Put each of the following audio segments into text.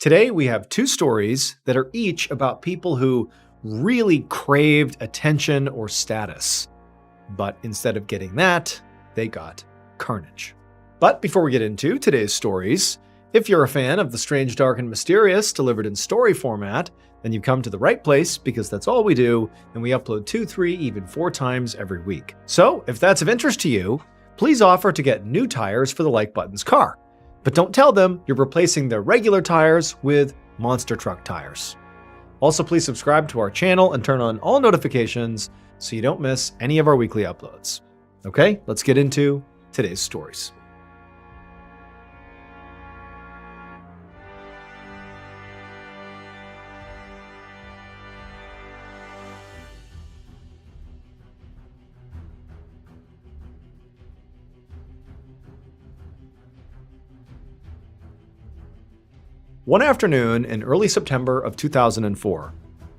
Today we have two stories that are each about people who really craved attention or status. But instead of getting that, they got carnage. But before we get into today's stories, if you're a fan of the strange, dark, and mysterious delivered in story format, then you've come to the right place because that's all we do, and we upload 2, 3, even 4 times every week. So if that's of interest to you, please offer to get new tires for the Like Button's car. But don't tell them you're replacing their regular tires with monster truck tires. Also, please subscribe to our channel and turn on all notifications so you don't miss any of our weekly uploads. Okay, let's get into today's stories. One afternoon in early September of 2004,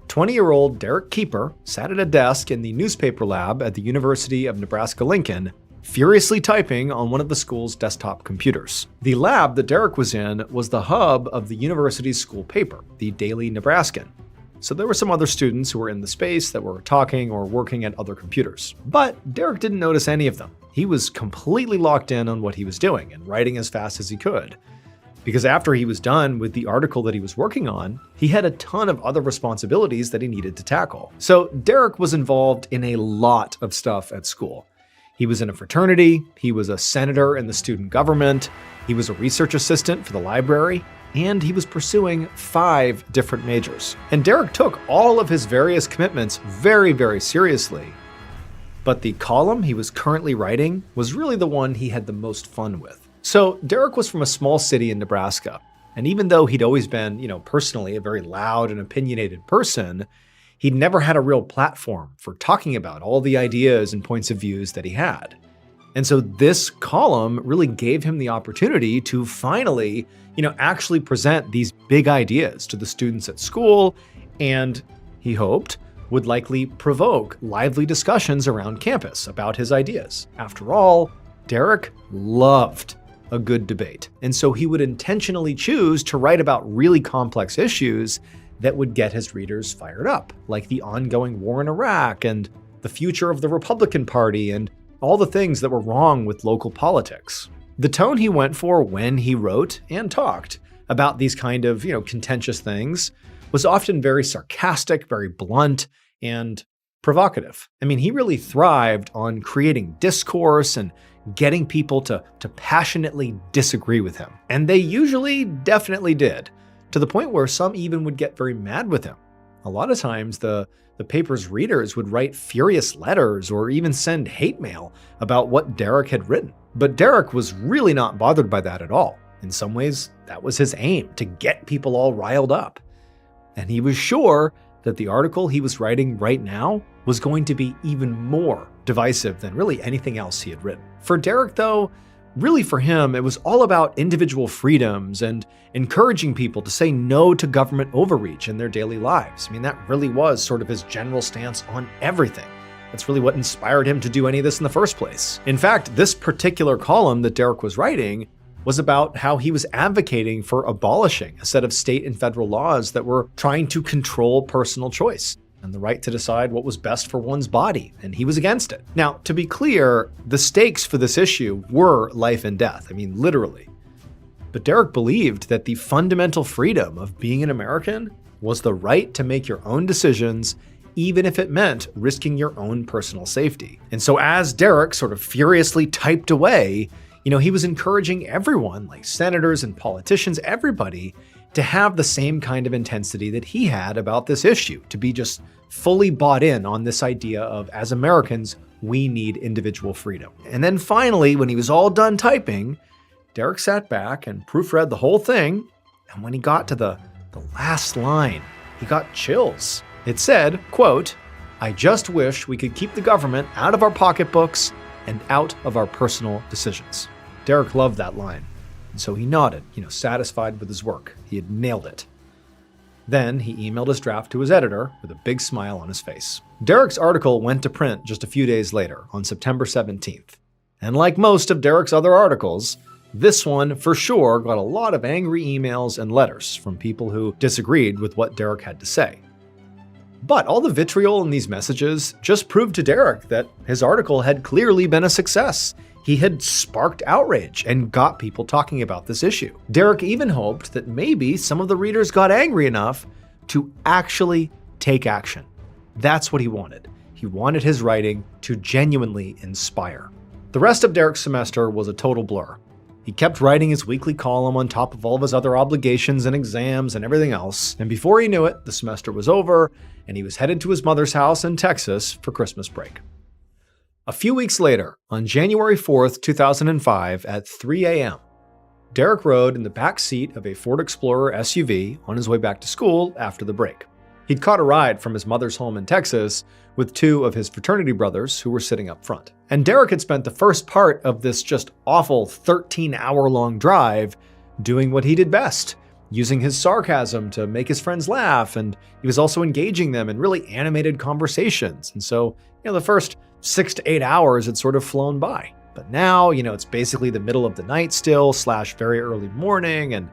20-year-old Derek Keeper sat at a desk in the newspaper lab at the University of Nebraska-Lincoln, furiously typing on one of the school's desktop computers. The lab that Derek was in was the hub of the university's school paper, the Daily Nebraskan. So there were some other students who were in the space that were talking or working at other computers. But Derek didn't notice any of them. He was completely locked in on what he was doing and writing as fast as he could. Because after he was done with the article that he was working on, he had a ton of other responsibilities that he needed to tackle. So Derek was involved in a lot of stuff at school. He was in a fraternity, he was a senator in the student government, he was a research assistant for the library, and he was pursuing 5 different majors. And Derek took all of his various commitments very, very seriously. But the column he was currently writing was really the one he had the most fun with. So Derek was from a small city in Nebraska, and even though he'd always been, personally a very loud and opinionated person, he'd never had a real platform for talking about all the ideas and points of views that he had. And so this column really gave him the opportunity to finally, actually present these big ideas to the students at school, and he hoped would likely provoke lively discussions around campus about his ideas. After all, Derek loved a good debate. And so he would intentionally choose to write about really complex issues that would get his readers fired up, like the ongoing war in Iraq and the future of the Republican Party and all the things that were wrong with local politics. The tone he went for when he wrote and talked about these kind of, contentious things was often very sarcastic, very blunt, and provocative. He really thrived on creating discourse and getting people to passionately disagree with him. And they usually definitely did, to the point where some even would get very mad with him. A lot of times the paper's readers would write furious letters or even send hate mail about what Derek had written. But Derek was really not bothered by that at all. In some ways, that was his aim, to get people all riled up. And he was sure that the article he was writing right now was going to be even more divisive than really anything else he had written. For Derek, though, really for him, it was all about individual freedoms and encouraging people to say no to government overreach in their daily lives. That really was sort of his general stance on everything. That's really what inspired him to do any of this in the first place. In fact, this particular column that Derek was writing was about how he was advocating for abolishing a set of state and federal laws that were trying to control personal choice and the right to decide what was best for one's body, and he was against it. Now, to be clear, the stakes for this issue were life and death, literally. But Derek believed that the fundamental freedom of being an American was the right to make your own decisions, even if it meant risking your own personal safety. And so as Derek sort of furiously typed away, he was encouraging everyone, like senators and politicians, everybody, to have the same kind of intensity that he had about this issue, to be just fully bought in on this idea of, as Americans, we need individual freedom. And then finally, when he was all done typing, Derek sat back and proofread the whole thing, and when he got to the last line, he got chills. It said, quote, "I just wish we could keep the government out of our pocketbooks and out of our personal decisions." Derek loved that line, and so he nodded, satisfied with his work. He had nailed it. Then he emailed his draft to his editor with a big smile on his face. Derek's article went to print just a few days later, on September 17th. And like most of Derek's other articles, This one, for sure, got a lot of angry emails and letters from people who disagreed with what Derek had to say. But all the vitriol in these messages just proved to Derek that his article had clearly been a success. He had sparked outrage and got people talking about this issue. Derek even hoped that maybe some of the readers got angry enough to actually take action. That's what he wanted. He wanted his writing to genuinely inspire. The rest of Derek's semester was a total blur. He kept writing his weekly column on top of all of his other obligations and exams and everything else, and before he knew it, the semester was over, and he was headed to his mother's house in Texas for Christmas break. A few weeks later, on January 4th, 2005, at 3 a.m., Derek rode in the back seat of a Ford Explorer SUV on his way back to school after the break. He'd caught a ride from his mother's home in Texas with two of his fraternity brothers who were sitting up front. And Derek had spent the first part of this just awful 13-hour-long drive doing what he did best, using his sarcasm to make his friends laugh, and he was also engaging them in really animated conversations. And so, the first 6 to 8 hours had sort of flown by. But now, it's basically the middle of the night still, / very early morning, and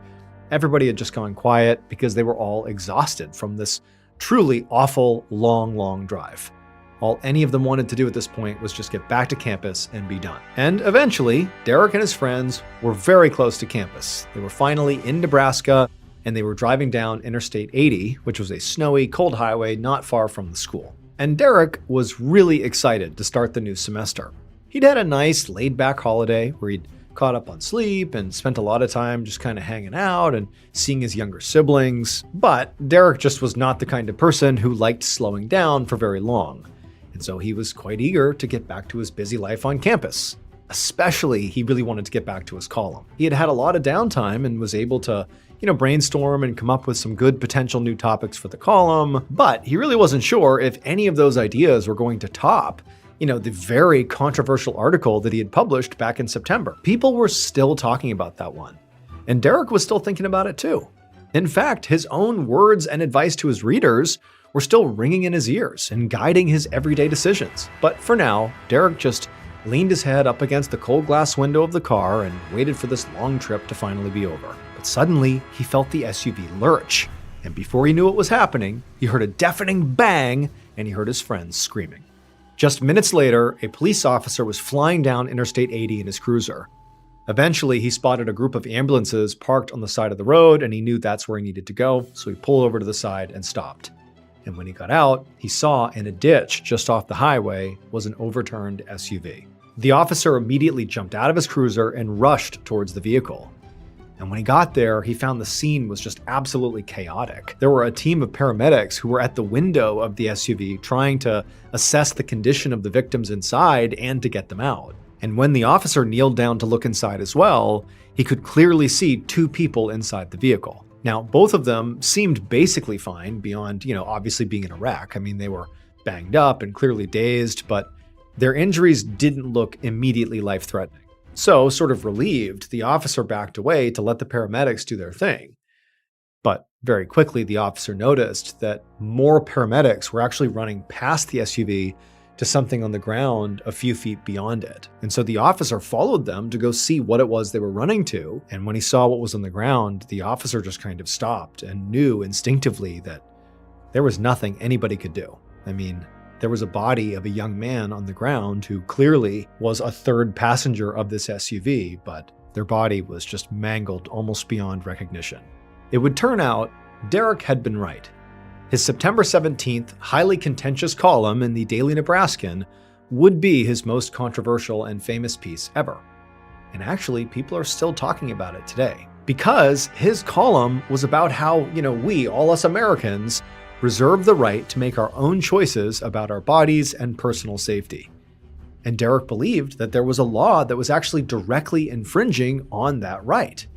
everybody had just gone quiet because they were all exhausted from this truly awful, long drive. All any of them wanted to do at this point was just get back to campus and be done. And eventually, Derek and his friends were very close to campus. They were finally in Nebraska, and they were driving down Interstate 80, which was a snowy, cold highway not far from the school. And Derek was really excited to start the new semester. He'd had a nice, laid-back holiday where he'd caught up on sleep and spent a lot of time just kind of hanging out and seeing his younger siblings. But Derek just was not the kind of person who liked slowing down for very long. And so he was quite eager to get back to his busy life on campus. Especially, he really wanted to get back to his column. He had had a lot of downtime and was able to, brainstorm and come up with some good potential new topics for the column. But he really wasn't sure if any of those ideas were going to top the very controversial article that he had published back in September. People were still talking about that one. And Derek was still thinking about it too. In fact, his own words and advice to his readers were still ringing in his ears and guiding his everyday decisions. But for now, Derek just leaned his head up against the cold glass window of the car and waited for this long trip to finally be over. But suddenly, he felt the SUV lurch. And before he knew what was happening, he heard a deafening bang and he heard his friends screaming. Just minutes later, a police officer was flying down Interstate 80 in his cruiser. Eventually, he spotted a group of ambulances parked on the side of the road, and he knew that's where he needed to go, so he pulled over to the side and stopped. And when he got out, he saw in a ditch just off the highway was an overturned SUV. The officer immediately jumped out of his cruiser and rushed towards the vehicle. And when he got there, he found the scene was just absolutely chaotic. There were a team of paramedics who were at the window of the SUV trying to assess the condition of the victims inside and to get them out. And when the officer kneeled down to look inside as well, he could clearly see two people inside the vehicle. Now, both of them seemed basically fine beyond, obviously being in a wreck. I mean, they were banged up and clearly dazed, but their injuries didn't look immediately life-threatening. So, sort of relieved, the officer backed away to let the paramedics do their thing. But very quickly, the officer noticed that more paramedics were actually running past the SUV to something on the ground a few feet beyond it. And so the officer followed them to go see what it was they were running to. And when he saw what was on the ground, the officer just kind of stopped and knew instinctively that there was nothing anybody could do. I mean, there was a body of a young man on the ground who clearly was a third passenger of this SUV, but their body was just mangled almost beyond recognition. It would turn out Derek had been right. His September 17th, highly contentious column in the Daily Nebraskan would be his most controversial and famous piece ever. And actually, people are still talking about it today. Because his column was about how, we, all us Americans, reserve the right to make our own choices about our bodies and personal safety. And Derek believed that there was a law that was actually directly infringing on that right,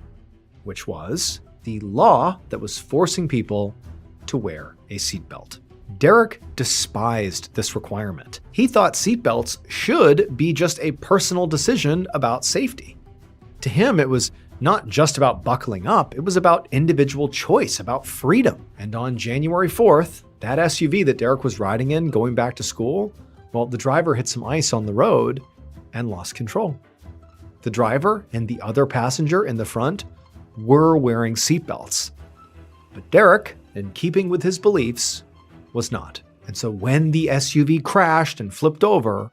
which was the law that was forcing people to wear a seatbelt. Derek despised this requirement. He thought seatbelts should be just a personal decision about safety. To him, it was not just about buckling up, it was about individual choice, about freedom. And on January 4th, that SUV that Derek was riding in going back to school, well, the driver hit some ice on the road and lost control. the driver and the other passenger in the front were wearing seatbelts. But Derek, in keeping with his beliefs, was not. And so when the SUV crashed and flipped over,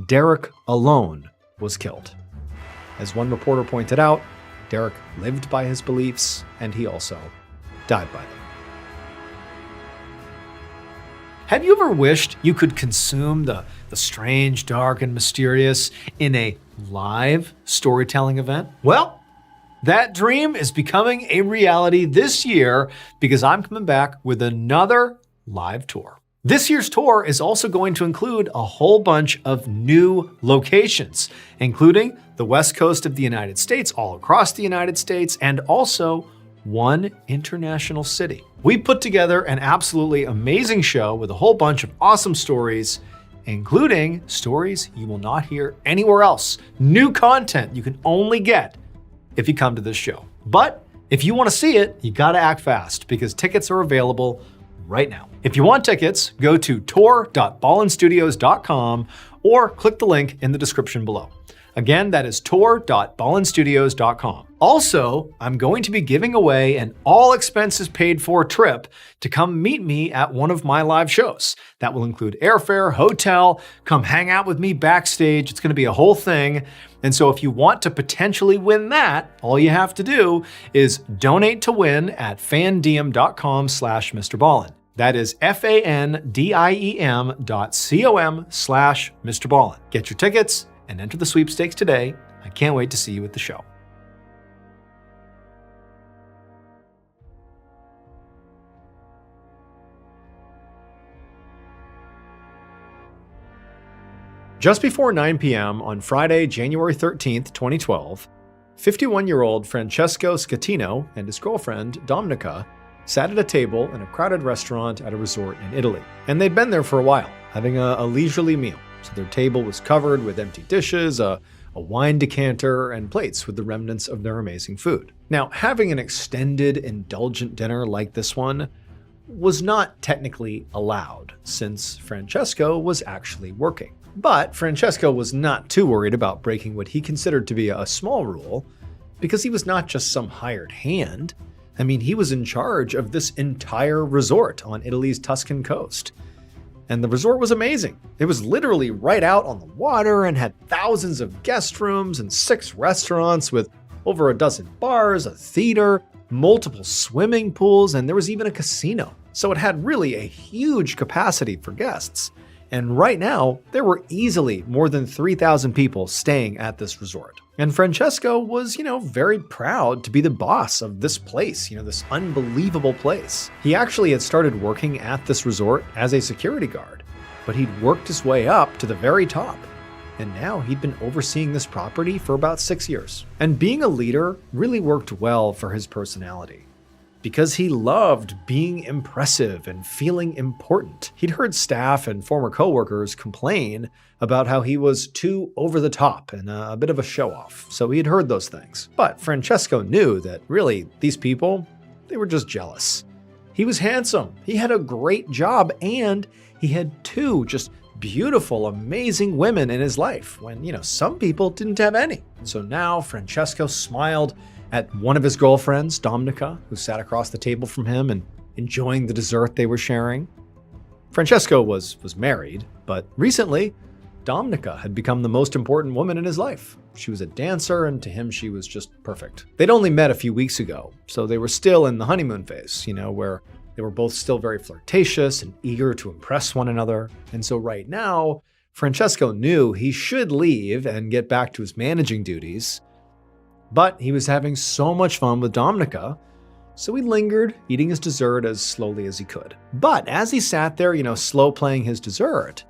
Derek alone was killed. As one reporter pointed out, Derek lived by his beliefs, and he also died by them. Have you ever wished you could consume the strange, dark, and mysterious in a live storytelling event? Well, that dream is becoming a reality this year because I'm coming back with another live tour. This year's tour is also going to include a whole bunch of new locations, including the West Coast of the United States, all across the United States, and also one international city. We put together an absolutely amazing show with a whole bunch of awesome stories, including stories you will not hear anywhere else. New content you can only get if you come to this show. But if you want to see it, you gotta act fast because tickets are available right now. If you want tickets, go to tour.ballenstudios.com or click the link in the description below. Again, that is tour.ballenstudios.com. Also, I'm going to be giving away an all expenses paid for trip to come meet me at one of my live shows. That will include airfare, hotel, come hang out with me backstage. It's going to be a whole thing. And so if you want to potentially win that, all you have to do is donate to win at fandiem.com/MrBallen. That is fandiem.com/MrBallen. Get your tickets and enter the sweepstakes today. I can't wait to see you at the show. Just before 9 p.m. on Friday, January 13th, 2012, 51-year-old Francesco Scatino and his girlfriend, Dominica, sat at a table in a crowded restaurant at a resort in Italy. And they'd been there for a while, having a leisurely meal. So their table was covered with empty dishes, a wine decanter, and plates with the remnants of their amazing food. Now, having an extended, indulgent dinner like this one was not technically allowed, since Francesco was actually working. But Francesco was not too worried about breaking what he considered to be a small rule, because he was not just some hired hand. I mean, he was in charge of this entire resort on Italy's Tuscan coast. And the resort was amazing. It was literally right out on the water and had thousands of guest rooms and 6 restaurants with over a dozen bars, a theater, multiple swimming pools, and there was even a casino. So it had really a huge capacity for guests. And right now, there were easily more than 3,000 people staying at this resort. And Francesco was, very proud to be the boss of this place, this unbelievable place. He actually had started working at this resort as a security guard, but he'd worked his way up to the very top. And now he'd been overseeing this property for about 6 years. And being a leader really worked well for his personality, because he loved being impressive and feeling important. He'd heard staff and former coworkers complain about how he was too over the top and a bit of a show-off, so he had heard those things. But Francesco knew that really these people, they were just jealous. He was handsome, he had a great job, and he had 2 just beautiful, amazing women in his life when, some people didn't have any. So now Francesco smiled at one of his girlfriends, Dominica, who sat across the table from him and enjoying the dessert they were sharing. Francesco was married, but recently, Dominica had become the most important woman in his life. She was a dancer, and to him, she was just perfect. They'd only met a few weeks ago, so they were still in the honeymoon phase, where they were both still very flirtatious and eager to impress one another. And so right now, Francesco knew he should leave and get back to his managing duties, but he was having so much fun with Dominica, so he lingered, eating his dessert as slowly as he could. But as he sat there, slow playing his dessert,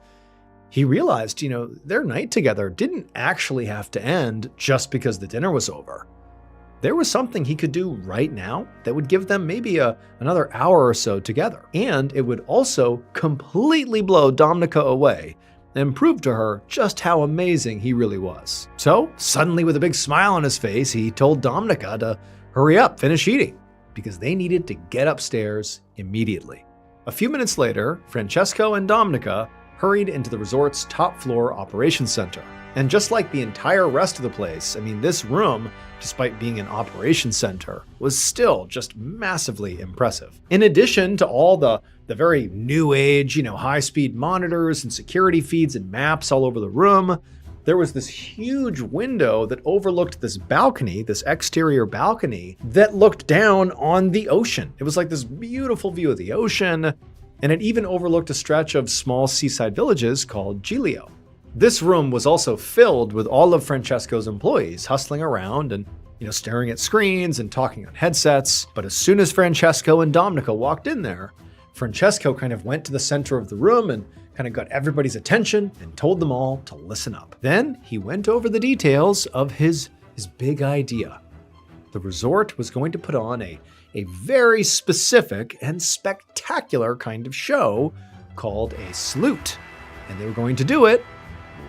he realized, their night together didn't actually have to end just because the dinner was over. There was something he could do right now that would give them maybe another hour or so together. And it would also completely blow Dominica away and prove to her just how amazing he really was. So suddenly, with a big smile on his face, he told Dominica to hurry up, finish eating, because they needed to get upstairs immediately. A few minutes later, Francesco and Dominica hurried into the resort's top floor operations center. And just like the entire rest of the place, I mean, this room, despite being an operations center, was still just massively impressive. In addition to all the very new age, high-speed monitors and security feeds and maps all over the room, there was this huge window that overlooked this balcony, this exterior balcony, that looked down on the ocean. It was like this beautiful view of the ocean, and it even overlooked a stretch of small seaside villages called Giglio. This room was also filled with all of Francesco's employees hustling around and, staring at screens and talking on headsets. But as soon as Francesco and Dominica walked in there, Francesco kind of went to the center of the room and kind of got everybody's attention and told them all to listen up. Then he went over the details of his big idea. The resort was going to put on a very specific and spectacular kind of show called a salute. And they were going to do it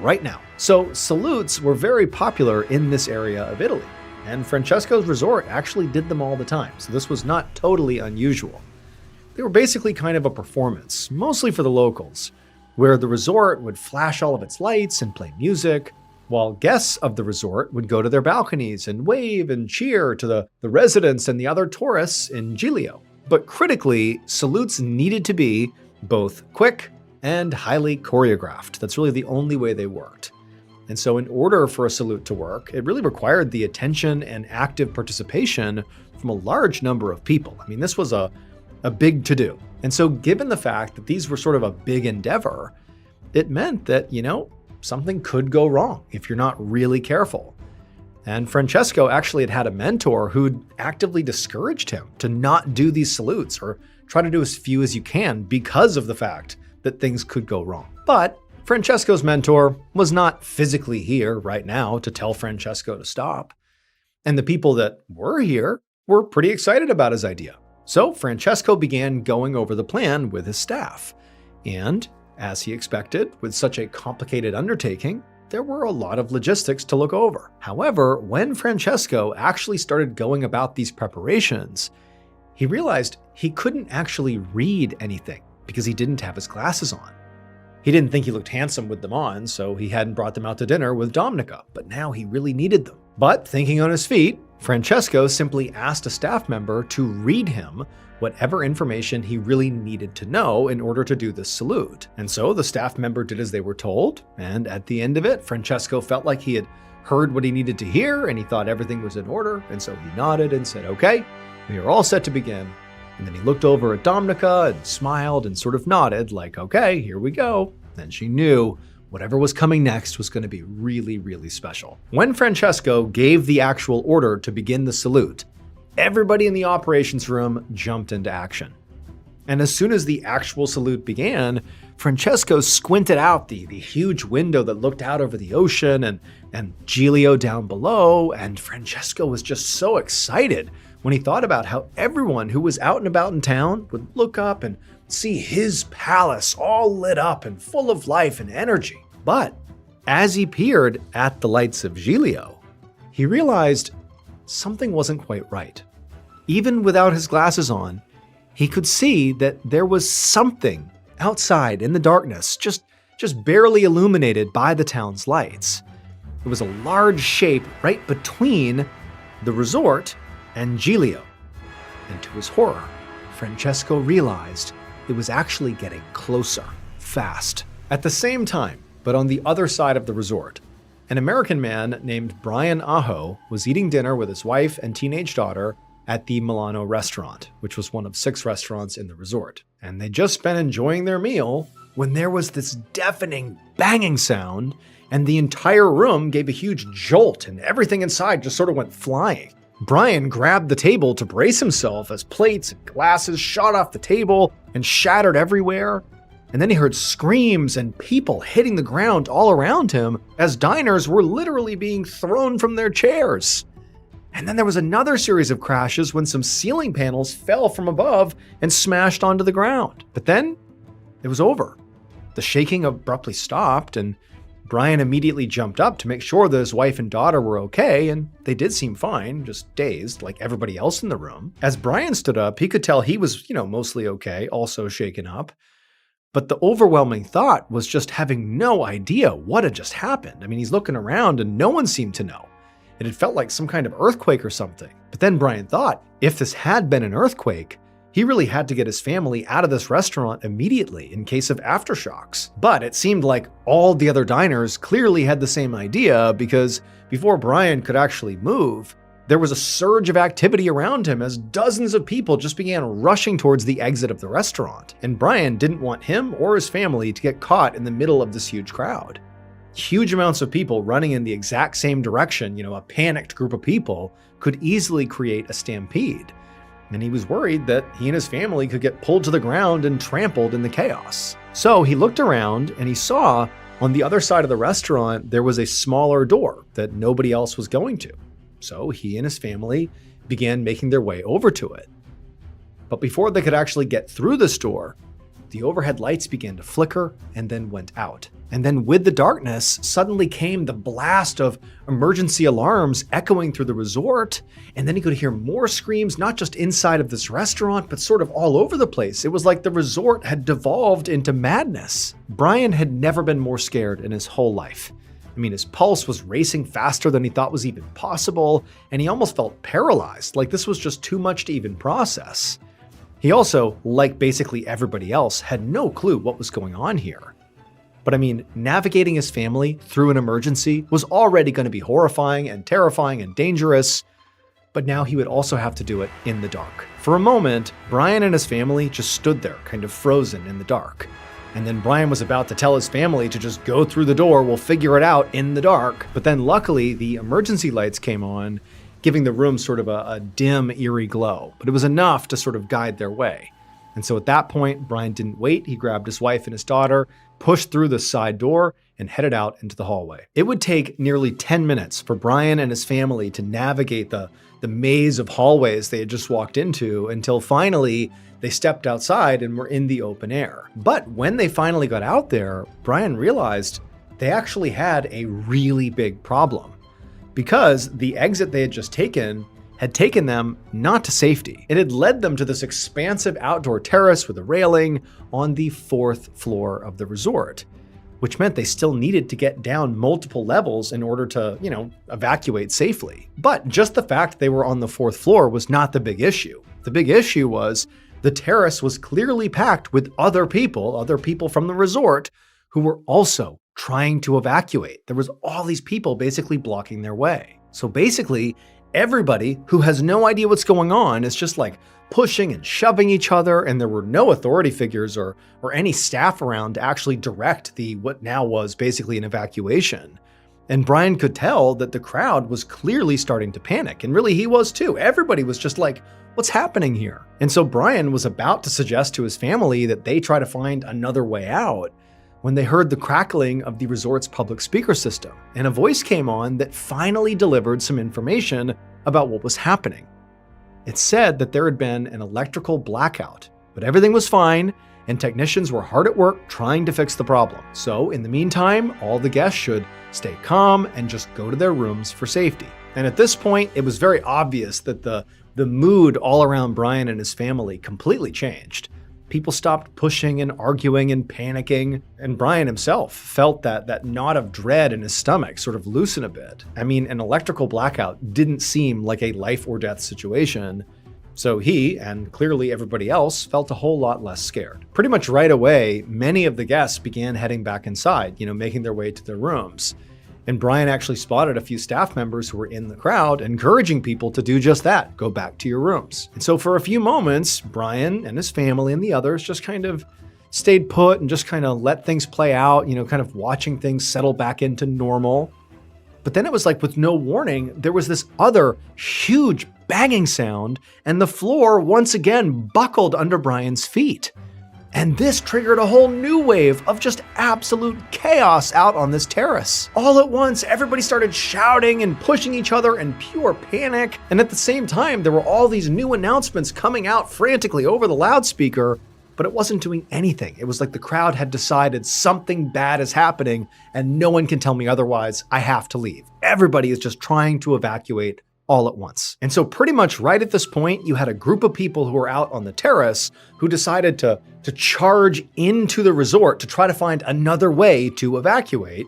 right now. So salutes were very popular in this area of Italy, and Francesco's resort actually did them all the time. So this was not totally unusual. They were basically kind of a performance, mostly for the locals, where the resort would flash all of its lights and play music, while guests of the resort would go to their balconies and wave and cheer to the residents and the other tourists in Giglio. But critically, salutes needed to be both quick and highly choreographed. That's really the only way they worked. And so in order for a salute to work, it really required the attention and active participation from a large number of people. I mean, this was a big to-do. And so given the fact that these were sort of a big endeavor, it meant that, something could go wrong if you're not really careful. And Francesco actually had a mentor who'd actively discouraged him to not do these salutes or try to do as few as you can because of the fact that things could go wrong. But Francesco's mentor was not physically here right now to tell Francesco to stop. And the people that were here were pretty excited about his idea. So Francesco began going over the plan with his staff. And as he expected, with such a complicated undertaking, there were a lot of logistics to look over. However, when Francesco actually started going about these preparations, he realized he couldn't actually read anything because he didn't have his glasses on. He didn't think he looked handsome with them on, so he hadn't brought them out to dinner with Dominica, but now he really needed them. But thinking on his feet, Francesco simply asked a staff member to read him whatever information he really needed to know in order to do this salute. And so the staff member did as they were told, and at the end of it, Francesco felt like he had heard what he needed to hear and he thought everything was in order, and so he nodded and said, "Okay, we are all set to begin." And then he looked over at Dominica and smiled and sort of nodded like, "Okay, here we go." Then she knew whatever was coming next was going to be really, really special. When Francesco gave the actual order to begin the salute, everybody in the operations room jumped into action. And as soon as the actual salute began, Francesco squinted out the huge window that looked out over the ocean and Giglio down below, and Francesco was just so excited when he thought about how everyone who was out and about in town would look up and see his palace all lit up and full of life and energy. But as he peered at the lights of Giglio, he realized something wasn't quite right. Even without his glasses on, he could see that there was something outside in the darkness, just barely illuminated by the town's lights. It was a large shape right between the resort and Giglio. And to his horror, Francesco realized it was actually getting closer, fast. At the same time, but on the other side of the resort, an American man named Brian Aho was eating dinner with his wife and teenage daughter at the Milano restaurant, which was one of 6 restaurants in the resort. And they'd just been enjoying their meal when there was this deafening banging sound, and the entire room gave a huge jolt and everything inside just sort of went flying. Brian grabbed the table to brace himself as plates and glasses shot off the table and shattered everywhere. And then he heard screams and people hitting the ground all around him as diners were literally being thrown from their chairs. And then there was another series of crashes when some ceiling panels fell from above and smashed onto the ground. But then it was over. The shaking abruptly stopped, and Brian immediately jumped up to make sure that his wife and daughter were okay, and they did seem fine, just dazed like everybody else in the room. As Brian stood up, he could tell he was, mostly okay, also shaken up. But the overwhelming thought was just having no idea what had just happened. I mean, he's looking around and no one seemed to know. It had felt like some kind of earthquake or something. But then Brian thought, if this had been an earthquake, he really had to get his family out of this restaurant immediately in case of aftershocks. But it seemed like all the other diners clearly had the same idea, because before Brian could actually move, there was a surge of activity around him as dozens of people just began rushing towards the exit of the restaurant. And Brian didn't want him or his family to get caught in the middle of this huge crowd. Huge amounts of people running in the exact same direction, a panicked group of people, could easily create a stampede. And he was worried that he and his family could get pulled to the ground and trampled in the chaos. So he looked around and he saw on the other side of the restaurant there was a smaller door that nobody else was going to. So he and his family began making their way over to it. But before they could actually get through this door, the overhead lights began to flicker and then went out. And then with the darkness, suddenly came the blast of emergency alarms echoing through the resort. And then he could hear more screams, not just inside of this restaurant, but sort of all over the place. It was like the resort had devolved into madness. Brian had never been more scared in his whole life. I mean, his pulse was racing faster than he thought was even possible, and he almost felt paralyzed, like this was just too much to even process. He also, like basically everybody else, had no clue what was going on here. But I mean, navigating his family through an emergency was already going to be horrifying and terrifying and dangerous, but now he would also have to do it in the dark. For a moment, Brian and his family just stood there, kind of frozen in the dark. And then Brian was about to tell his family to just go through the door, we'll figure it out in the dark. But then luckily, the emergency lights came on, giving the room sort of a dim, eerie glow. But it was enough to sort of guide their way. And so at that point, Brian didn't wait. He grabbed his wife and his daughter, pushed through the side door, and headed out into the hallway. It would take nearly 10 minutes for Brian and his family to navigate the maze of hallways they had just walked into until finally they stepped outside and were in the open air. But when they finally got out there, Brian realized they actually had a really big problem, because the exit they had just taken had taken them not to safety. It had led them to this expansive outdoor terrace with a railing on the 4th floor of the resort, which meant they still needed to get down multiple levels in order to, evacuate safely. But just the fact they were on the 4th floor was not the big issue. The big issue was the terrace was clearly packed with other people from the resort who were also trying to evacuate. There was all these people basically blocking their way. So basically, everybody who has no idea what's going on is just like pushing and shoving each other, and there were no authority figures or any staff around to actually direct what now was basically an evacuation. And Brian could tell that the crowd was clearly starting to panic, and really he was too. Everybody was just like, what's happening here? And so Brian was about to suggest to his family that they try to find another way out when they heard the crackling of the resort's public speaker system, and a voice came on that finally delivered some information about what was happening. It said that there had been an electrical blackout, but everything was fine, and technicians were hard at work trying to fix the problem. So in the meantime, all the guests should stay calm and just go to their rooms for safety. And at this point, it was very obvious that the mood all around Brian and his family completely changed. People stopped pushing and arguing and panicking, and Brian himself felt that knot of dread in his stomach sort of loosen a bit. I mean, an electrical blackout didn't seem like a life or death situation, so he, and clearly everybody else, felt a whole lot less scared. Pretty much right away, many of the guests began heading back inside, making their way to their rooms. And Brian actually spotted a few staff members who were in the crowd, encouraging people to do just that, go back to your rooms. And so for a few moments, Brian and his family and the others just kind of stayed put and just kind of let things play out, kind of watching things settle back into normal. But then it was like with no warning, there was this other huge banging sound, and the floor once again buckled under Brian's feet. And this triggered a whole new wave of just absolute chaos out on this terrace. All at once, everybody started shouting and pushing each other in pure panic. And at the same time, there were all these new announcements coming out frantically over the loudspeaker, but it wasn't doing anything. It was like the crowd had decided something bad is happening and no one can tell me otherwise. I have to leave. Everybody is just trying to evacuate all at once. And so pretty much right at this point, you had a group of people who were out on the terrace who decided to charge into the resort to try to find another way to evacuate.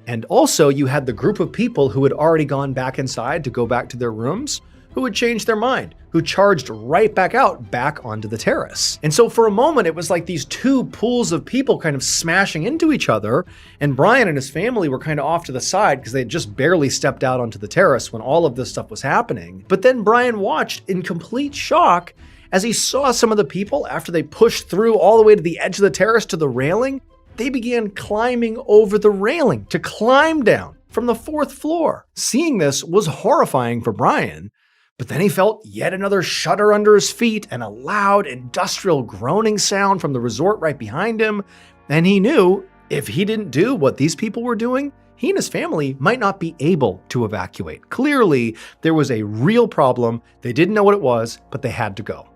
And also you had the group of people who had already gone back inside to go back to their rooms, who had changed their mind, who charged right back out, back onto the terrace. And so for a moment, it was like these two pools of people kind of smashing into each other, and Brian and his family were kind of off to the side because they had just barely stepped out onto the terrace when all of this stuff was happening. But then Brian watched in complete shock as he saw some of the people, after they pushed through all the way to the edge of the terrace to the railing, they began climbing over the railing to climb down from the 4th floor. Seeing this was horrifying for Brian. But then he felt yet another shudder under his feet and a loud industrial groaning sound from the resort right behind him, and he knew if he didn't do what these people were doing, he and his family might not be able to evacuate. Clearly, there was a real problem. They didn't know what it was, but they had to go.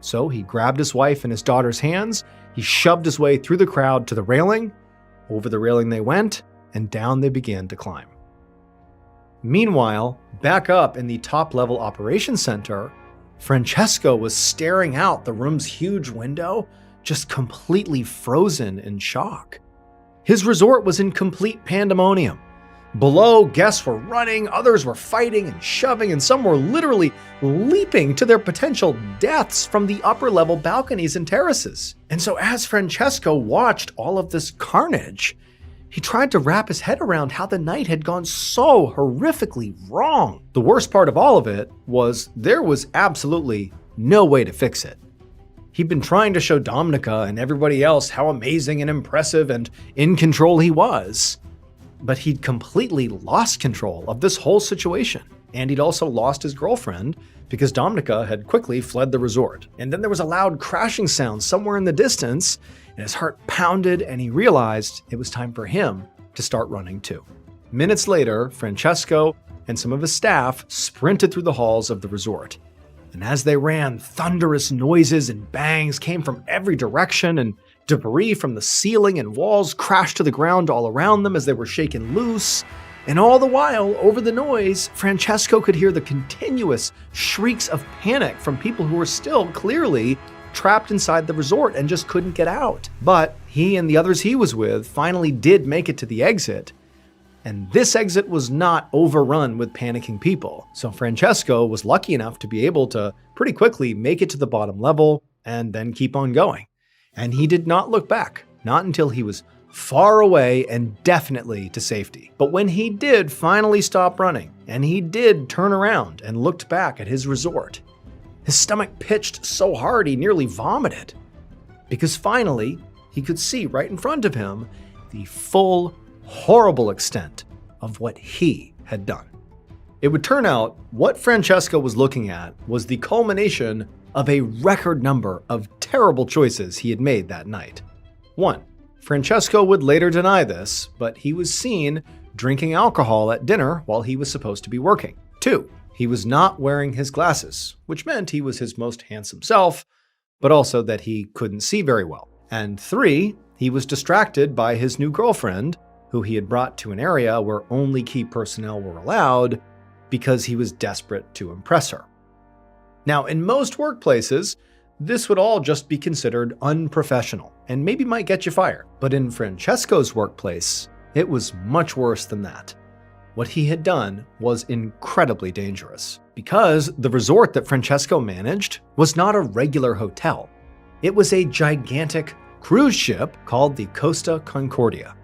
So he grabbed his wife and his daughter's hands, he shoved his way through the crowd to the railing, over the railing they went, and down they began to climb. Meanwhile, back up in the top-level operations center, Francesco was staring out the room's huge window, just completely frozen in shock. His resort was in complete pandemonium. Below, guests were running, others were fighting and shoving, and some were literally leaping to their potential deaths from the upper-level balconies and terraces. And so as Francesco watched all of this carnage, he tried to wrap his head around how the night had gone so horrifically wrong. The worst part of all of it was there was absolutely no way to fix it. He'd been trying to show Dominica and everybody else how amazing and impressive and in control he was, but he'd completely lost control of this whole situation. And he'd also lost his girlfriend because Dominica had quickly fled the resort. And then there was a loud crashing sound somewhere in the distance, and his heart pounded, and he realized it was time for him to start running too. Minutes later, Francesco and some of his staff sprinted through the halls of the resort. And as they ran, thunderous noises and bangs came from every direction, and debris from the ceiling and walls crashed to the ground all around them as they were shaken loose. And all the while, over the noise, Francesco could hear the continuous shrieks of panic from people who were still clearly trapped inside the resort and just couldn't get out. But he and the others he was with finally did make it to the exit, and this exit was not overrun with panicking people. So Francesco was lucky enough to be able to pretty quickly make it to the bottom level and then keep on going. And he did not look back, not until he was far away and definitely to safety. But when he did finally stop running, and he did turn around and looked back at his resort, his stomach pitched so hard he nearly vomited, because finally he could see right in front of him the full, horrible extent of what he had done. It would turn out what Francesco was looking at was the culmination of a record number of terrible choices he had made that night. 1. Francesco would later deny this, but he was seen drinking alcohol at dinner while he was supposed to be working. 2. He was not wearing his glasses, which meant he was his most handsome self, but also that he couldn't see very well. And 3, he was distracted by his new girlfriend, who he had brought to an area where only key personnel were allowed because he was desperate to impress her. Now, in most workplaces, this would all just be considered unprofessional and maybe might get you fired. But in Francesco's workplace, it was much worse than that. What he had done was incredibly dangerous, because the resort that Francesco managed was not a regular hotel. It was a gigantic cruise ship called the Costa Concordia.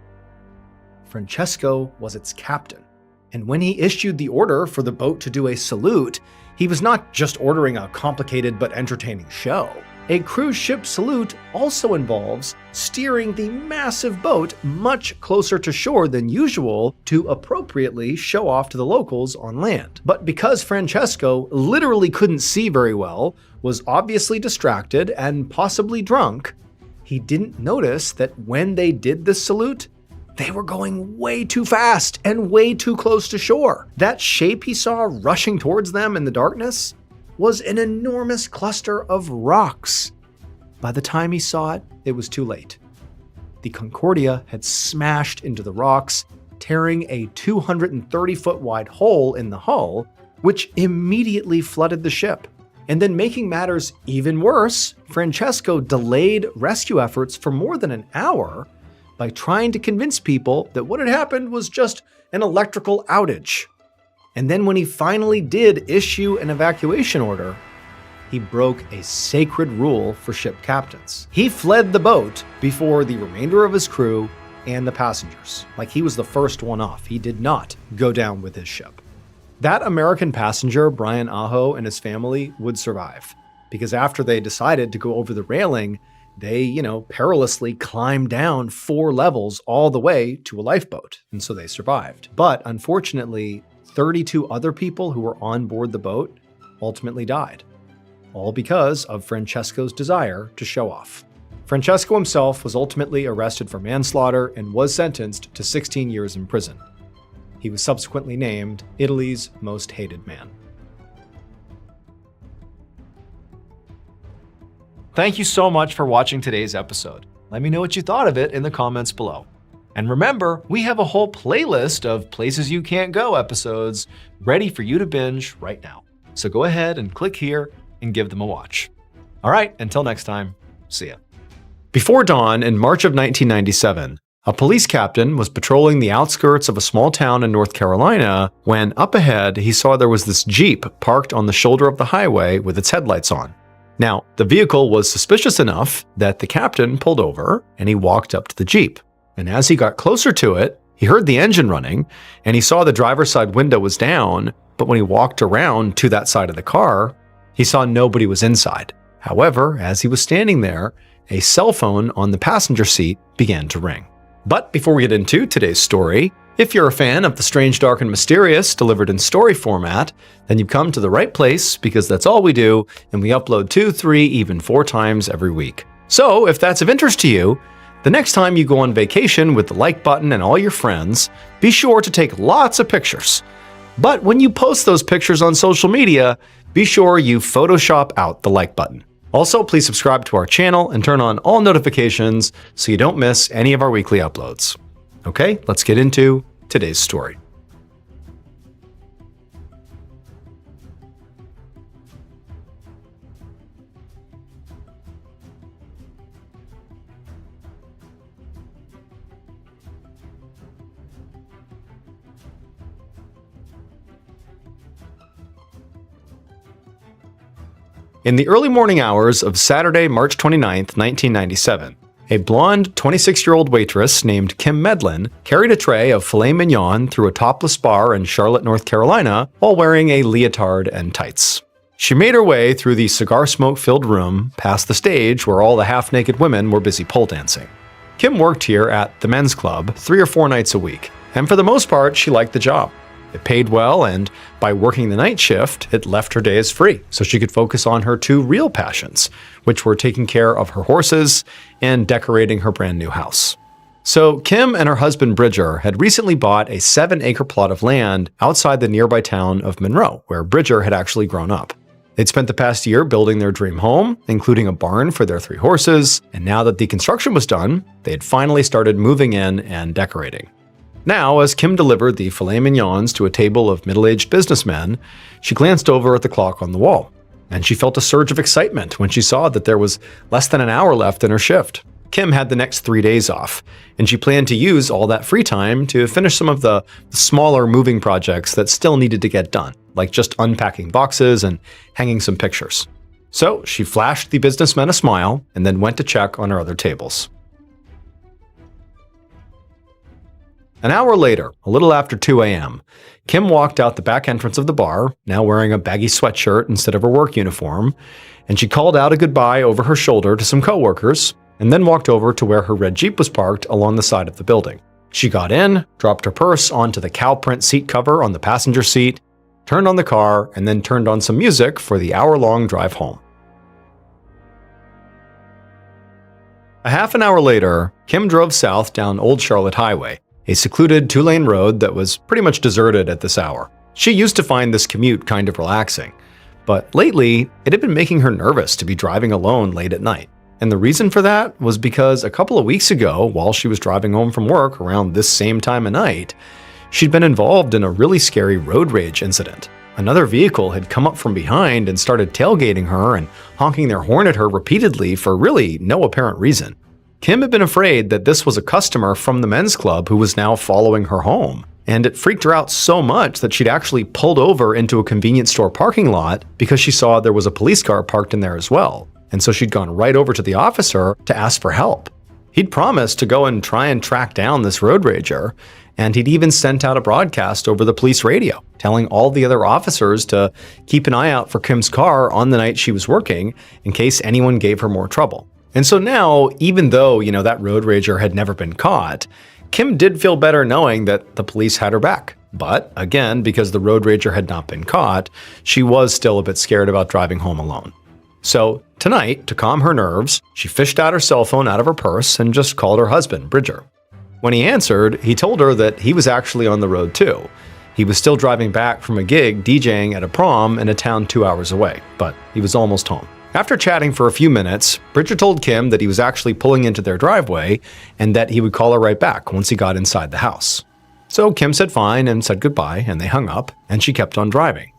Francesco was its captain, and when he issued the order for the boat to do a salute, he was not just ordering a complicated but entertaining show. A cruise ship salute also involves steering the massive boat much closer to shore than usual to appropriately show off to the locals on land. But because Francesco literally couldn't see very well, was obviously distracted and possibly drunk, he didn't notice that when they did this salute, they were going way too fast and way too close to shore. That shape he saw rushing towards them in the darkness was an enormous cluster of rocks. By the time he saw it, it was too late. The Concordia had smashed into the rocks, tearing a 230-foot wide hole in the hull, which immediately flooded the ship. And then, making matters even worse, Francesco delayed rescue efforts for more than an hour by trying to convince people that what had happened was just an electrical outage. And then when he finally did issue an evacuation order, he broke a sacred rule for ship captains. He fled the boat before the remainder of his crew and the passengers. Like he was the first one off. He did not go down with his ship. That American passenger, Brian Aho, and his family would survive, because after they decided to go over the railing, they, perilously climbed down 4 levels all the way to a lifeboat, and so they survived. But unfortunately, 32 other people who were on board the boat ultimately died, all because of Francesco's desire to show off. Francesco himself was ultimately arrested for manslaughter and was sentenced to 16 years in prison. He was subsequently named Italy's most hated man. Thank you so much for watching today's episode. Let me know what you thought of it in the comments below. And remember, we have a whole playlist of Places You Can't Go episodes ready for you to binge right now. So go ahead and click here and give them a watch. All right, until next time, see ya. Before dawn in March of 1997, a police captain was patrolling the outskirts of a small town in North Carolina when, up ahead, he saw there was this Jeep parked on the shoulder of the highway with its headlights on. Now, the vehicle was suspicious enough that the captain pulled over and he walked up to the Jeep. And as he got closer to it, he heard the engine running and he saw the driver's side window was down, but when he walked around to that side of the car, he saw nobody was inside. However, as he was standing there, a cell phone on the passenger seat began to ring. But before we get into today's story, if you're a fan of the strange, dark, and mysterious delivered in story format, then you've come to the right place, because that's all we do, and we upload 2, 3, even 4 times every week. So if that's of interest to you, the next time you go on vacation with the like button and all your friends, be sure to take lots of pictures. But when you post those pictures on social media, be sure you Photoshop out the like button. Also, please subscribe to our channel and turn on all notifications so you don't miss any of our weekly uploads. Okay, let's get into today's story. In the early morning hours of Saturday, March 29, 1997, a blonde 26-year-old waitress named Kim Medlin carried a tray of filet mignon through a topless bar in Charlotte, North Carolina, while wearing a leotard and tights. She made her way through the cigar smoke-filled room, past the stage where all the half-naked women were busy pole dancing. Kim worked here at the men's club 3 or 4 nights a week, and for the most part, she liked the job. It paid well, and by working the night shift, it left her days free, so she could focus on her 2 real passions, which were taking care of her horses and decorating her brand new house. So Kim and her husband Bridger had recently bought a 7-acre plot of land outside the nearby town of Monroe, where Bridger had actually grown up. They'd spent the past year building their dream home, including a barn for their 3 horses, and now that the construction was done, they had finally started moving in and decorating. Now, as Kim delivered the filet mignons to a table of middle-aged businessmen, she glanced over at the clock on the wall, and she felt a surge of excitement when she saw that there was less than an hour left in her shift. Kim had the next 3 days off, and she planned to use all that free time to finish some of the smaller moving projects that still needed to get done, like just unpacking boxes and hanging some pictures. So she flashed the businessmen a smile and then went to check on her other tables. An hour later, a little after 2 a.m., Kim walked out the back entrance of the bar, now wearing a baggy sweatshirt instead of her work uniform, and she called out a goodbye over her shoulder to some coworkers, and then walked over to where her red Jeep was parked along the side of the building. She got in, dropped her purse onto the cow print seat cover on the passenger seat, turned on the car, and then turned on some music for the hour-long drive home. A half an hour later, Kim drove south down Old Charlotte Highway, a secluded 2-lane road that was pretty much deserted at this hour. She used to find this commute kind of relaxing, but lately, it had been making her nervous to be driving alone late at night. And the reason for that was because a couple of weeks ago, while she was driving home from work around this same time of night, she'd been involved in a really scary road rage incident. Another vehicle had come up from behind and started tailgating her and honking their horn at her repeatedly for really no apparent reason. Kim had been afraid that this was a customer from the men's club who was now following her home, and it freaked her out so much that she'd actually pulled over into a convenience store parking lot because she saw there was a police car parked in there as well, and so she'd gone right over to the officer to ask for help. He'd promised to go and try and track down this road rager, and he'd even sent out a broadcast over the police radio, telling all the other officers to keep an eye out for Kim's car on the night she was working in case anyone gave her more trouble. And so now, even though, that road rager had never been caught, Kim did feel better knowing that the police had her back. But again, because the road rager had not been caught, she was still a bit scared about driving home alone. So tonight, to calm her nerves, she fished out her cell phone out of her purse and just called her husband, Bridger. When he answered, he told her that he was actually on the road too. He was still driving back from a gig DJing at a prom in a town 2 hours away, but he was almost home. After chatting for a few minutes, Bridger told Kim that he was actually pulling into their driveway and that he would call her right back once he got inside the house. So Kim said fine and said goodbye, and they hung up, and she kept on driving.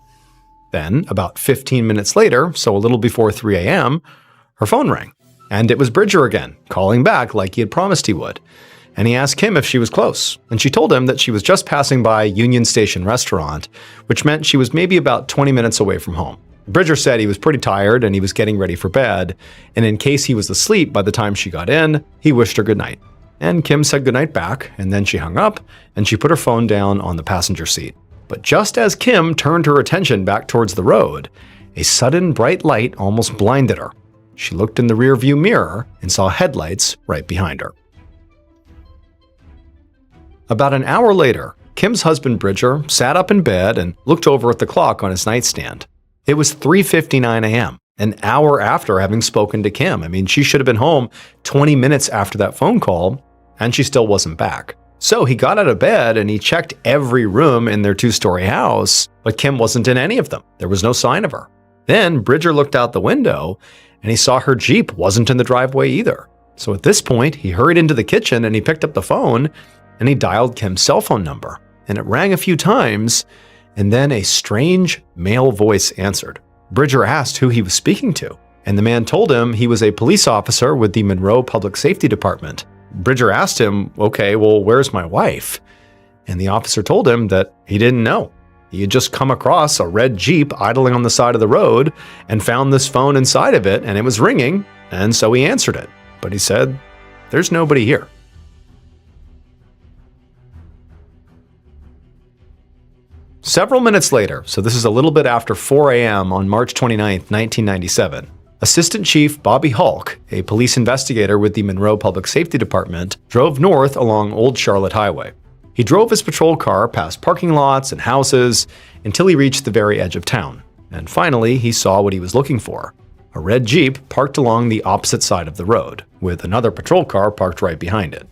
Then, about 15 minutes later, so a little before 3 a.m., her phone rang, and it was Bridger again, calling back like he had promised he would. And he asked Kim if she was close, and she told him that she was just passing by Union Station Restaurant, which meant she was maybe about 20 minutes away from home. Bridger said he was pretty tired and he was getting ready for bed, and in case he was asleep by the time she got in, he wished her goodnight. And Kim said goodnight back, and then she hung up, and she put her phone down on the passenger seat. But just as Kim turned her attention back towards the road, a sudden bright light almost blinded her. She looked in the rearview mirror and saw headlights right behind her. About an hour later, Kim's husband Bridger sat up in bed and looked over at the clock on his nightstand. It was 3:59 a.m., an hour after having spoken to Kim. I mean, she should have been home 20 minutes after that phone call, and she still wasn't back. So he got out of bed and he checked every room in their 2-story house, but Kim wasn't in any of them. There was no sign of her. Then Bridger looked out the window and he saw her Jeep wasn't in the driveway either. So at this point, he hurried into the kitchen and he picked up the phone and he dialed Kim's cell phone number. And it rang a few times, and then a strange male voice answered. Bridger asked who he was speaking to, and the man told him he was a police officer with the Monroe Public Safety Department. Bridger asked him, okay, well, where's my wife? And the officer told him that he didn't know. He had just come across a red Jeep idling on the side of the road and found this phone inside of it, and it was ringing, and so he answered it. But he said, there's nobody here. Several minutes later, so this is a little bit after 4 a.m. on March 29, 1997, Assistant Chief Bobby Hulk, a police investigator with the Monroe Public Safety Department, drove north along Old Charlotte Highway. He drove his patrol car past parking lots and houses until he reached the very edge of town. And finally, he saw what he was looking for: a red Jeep parked along the opposite side of the road, with another patrol car parked right behind it.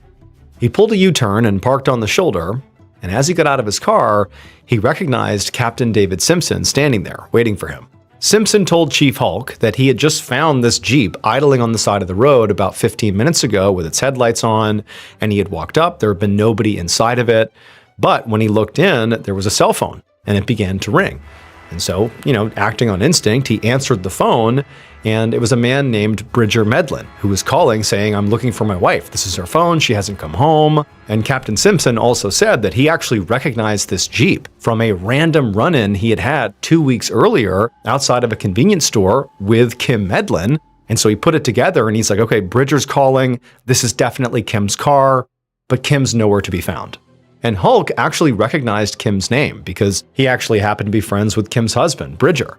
He pulled a U-turn and parked on the shoulder, and as he got out of his car, he recognized Captain David Simpson standing there, waiting for him. Simpson told Chief Hulk that he had just found this Jeep idling on the side of the road about 15 minutes ago with its headlights on, and he had walked up. There had been nobody inside of it, but when he looked in, there was a cell phone, and it began to ring. And so, acting on instinct, he answered the phone, and it was a man named Bridger Medlin who was calling saying, I'm looking for my wife. This is her phone. She hasn't come home. And Captain Simpson also said that he actually recognized this Jeep from a random run-in he had had 2 weeks earlier outside of a convenience store with Kim Medlin. And so he put it together and he's like, okay, Bridger's calling. This is definitely Kim's car, but Kim's nowhere to be found. And Hulk actually recognized Kim's name because he actually happened to be friends with Kim's husband, Bridger.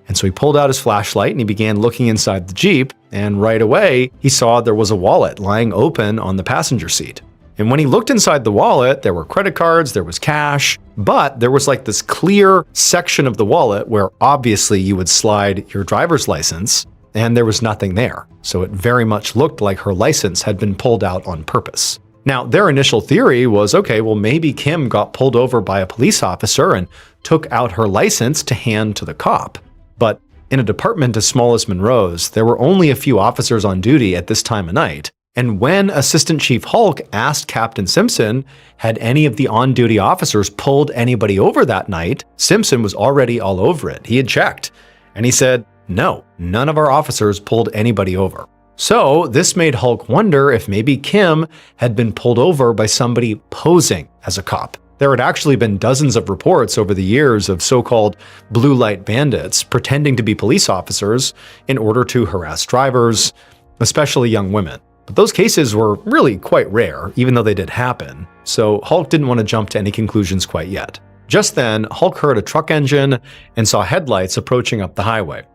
And so he pulled out his flashlight and he began looking inside the Jeep, and right away he saw there was a wallet lying open on the passenger seat. And when he looked inside the wallet, there were credit cards, there was cash, but there was like this clear section of the wallet where obviously you would slide your driver's license, and there was nothing there. So it very much looked like her license had been pulled out on purpose. Now, their initial theory was, okay, well, maybe Kim got pulled over by a police officer and took out her license to hand to the cop. But in a department as small as Monroe's, there were only a few officers on duty at this time of night, And when Assistant Chief Hulk asked Captain Simpson, had any of the on-duty officers pulled anybody over that night, Simpson was already all over it. He had checked. And he said, no, none of our officers pulled anybody over. So this made Hulk wonder if maybe Kim had been pulled over by somebody posing as a cop. There had actually been dozens of reports over the years of so-called blue light bandits pretending to be police officers in order to harass drivers, especially young women. But those cases were really quite rare, even though they did happen, so Hulk didn't want to jump to any conclusions quite yet. Just then, Hulk heard a truck engine and saw headlights approaching up the highway.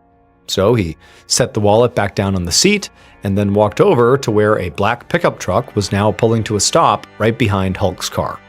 So he set the wallet back down on the seat and then walked over to where a black pickup truck was now pulling to a stop right behind Hulk's car.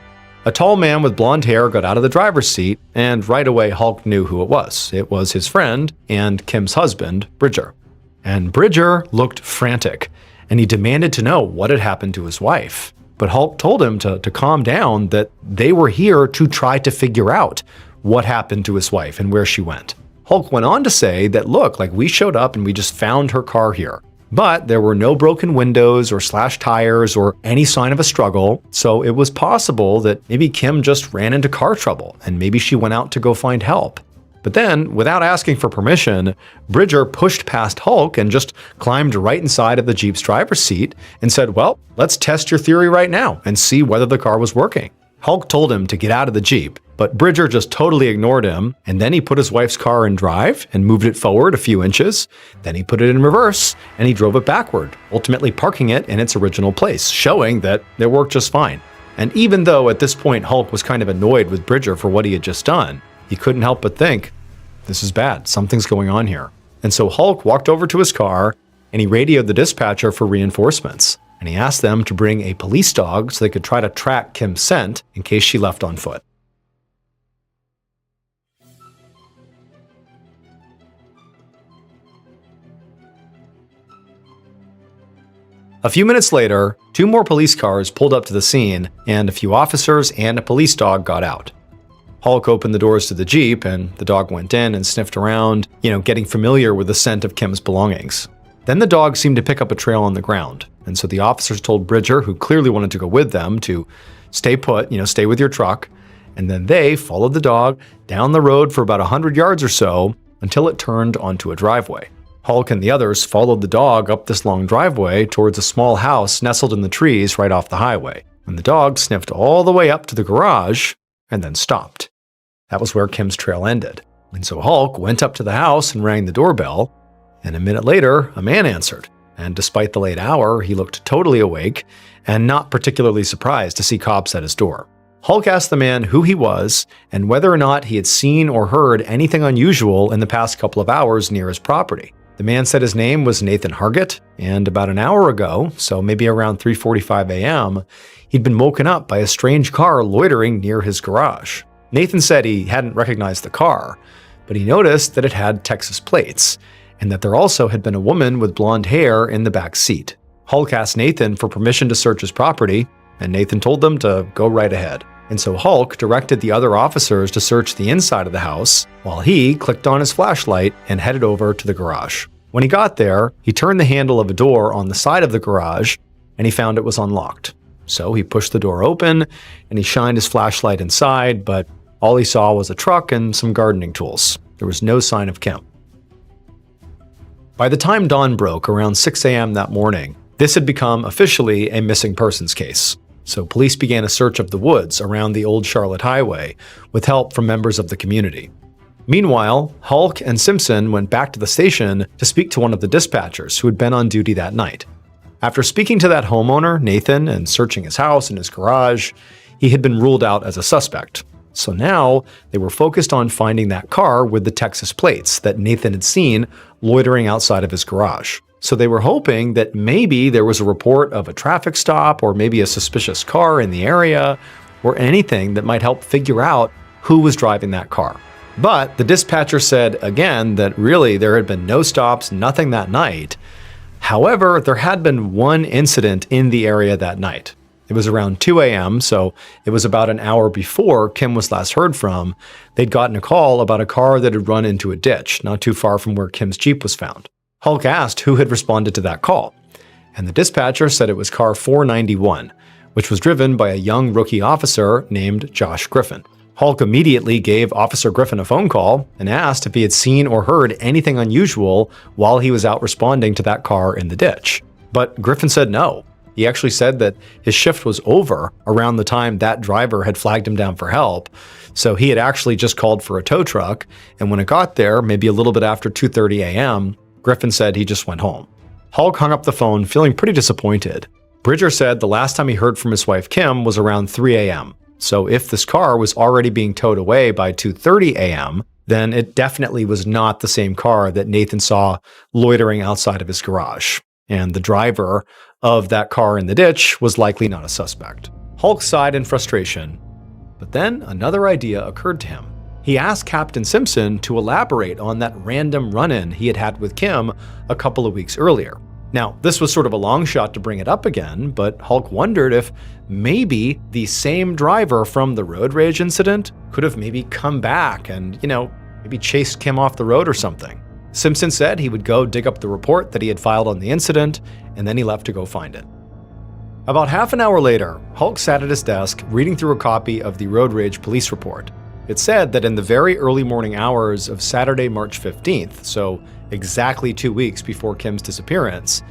A tall man with blonde hair got out of the driver's seat, and right away Hulk knew who it was. It was his friend and Kim's husband, Bridger. And Bridger looked frantic, and he demanded to know what had happened to his wife. But Hulk told him to calm down, that they were here to try to figure out what happened to his wife and where she went. Hulk went on to say that, look, we showed up and we just found her car here. But there were no broken windows or slashed tires or any sign of a struggle, so it was possible that maybe Kim just ran into car trouble and maybe she went out to go find help. But then, without asking for permission, Bridger pushed past Hulk and just climbed right inside of the Jeep's driver's seat and said, well, let's test your theory right now and see whether the car was working. Hulk told him to get out of the Jeep, but Bridger just totally ignored him, and then he put his wife's car in drive and moved it forward a few inches. Then he put it in reverse and he drove it backward, ultimately parking it in its original place, showing that it worked just fine. And even though at this point Hulk was kind of annoyed with Bridger for what he had just done, he couldn't help but think, this is bad, something's going on here. And so Hulk walked over to his car and he radioed the dispatcher for reinforcements. And he asked them to bring a police dog so they could try to track Kim's scent in case she left on foot. A few minutes later, 2 more police cars pulled up to the scene, and a few officers and a police dog got out. Hulk opened the doors to the Jeep, and the dog went in and sniffed around, getting familiar with the scent of Kim's belongings. Then the dog seemed to pick up a trail on the ground, and so the officers told Bridger, who clearly wanted to go with them, to stay put, stay with your truck, and then they followed the dog down the road for about 100 yards or so until it turned onto a driveway. Hulk and the others followed the dog up this long driveway towards a small house nestled in the trees right off the highway, and the dog sniffed all the way up to the garage and then stopped. That was where Kim's trail ended. And so Hulk went up to the house and rang the doorbell, and a minute later, a man answered. And despite the late hour, he looked totally awake and not particularly surprised to see cops at his door. Hulk asked the man who he was and whether or not he had seen or heard anything unusual in the past couple of hours near his property. The man said his name was Nathan Hargett, and about an hour ago, so maybe around 3:45 a.m., he'd been woken up by a strange car loitering near his garage. Nathan said he hadn't recognized the car, but he noticed that it had Texas plates, and that there also had been a woman with blonde hair in the back seat. Hulk asked Nathan for permission to search his property, and Nathan told them to go right ahead. And so Hulk directed the other officers to search the inside of the house, while he clicked on his flashlight and headed over to the garage. When he got there, he turned the handle of a door on the side of the garage, and he found it was unlocked. So he pushed the door open, and he shined his flashlight inside, but all he saw was a truck and some gardening tools. There was no sign of Kim. By the time dawn broke around 6 a.m. that morning, this had become officially a missing persons case. So police began a search of the woods around the Old Charlotte Highway with help from members of the community. Meanwhile, Hulk and Simpson went back to the station to speak to one of the dispatchers who had been on duty that night. After speaking to that homeowner, Nathan, and searching his house and his garage, he had been ruled out as a suspect. So now they were focused on finding that car with the Texas plates that Nathan had seen loitering outside of his garage. So they were hoping that maybe there was a report of a traffic stop or maybe a suspicious car in the area or anything that might help figure out who was driving that car. But the dispatcher said again that really there had been no stops, nothing that night. However, there had been one incident in the area that night. It was around 2 a.m., so it was about an hour before Kim was last heard from. They'd gotten a call about a car that had run into a ditch not too far from where Kim's Jeep was found. Hulk asked who had responded to that call, and the dispatcher said it was car 491, which was driven by a young rookie officer named Josh Griffin. Hulk immediately gave Officer Griffin a phone call and asked if he had seen or heard anything unusual while he was out responding to that car in the ditch. But Griffin said no. He actually said that his shift was over around the time that driver had flagged him down for help, so he had actually just called for a tow truck, and when it got there, maybe a little bit after 2:30 a.m., Griffin said he just went home. Hulk hung up the phone feeling pretty disappointed. Bridger said the last time he heard from his wife Kim was around 3 a.m., so if this car was already being towed away by 2:30 a.m., then it definitely was not the same car that Nathan saw loitering outside of his garage. And the driver of that car in the ditch was likely not a suspect. Hulk sighed in frustration, but then another idea occurred to him. He asked Captain Simpson to elaborate on that random run-in he had had with Kim a couple of weeks earlier. Now, this was sort of a long shot to bring it up again, but Hulk wondered if maybe the same driver from the road rage incident could have maybe come back and, maybe chased Kim off the road or something. Simpson said he would go dig up the report that he had filed on the incident, and then he left to go find it. About half an hour later, Hulk sat at his desk reading through a copy of the road rage police report. It said that in the very early morning hours of Saturday, March 15th, so exactly 2 weeks before Kim's disappearance,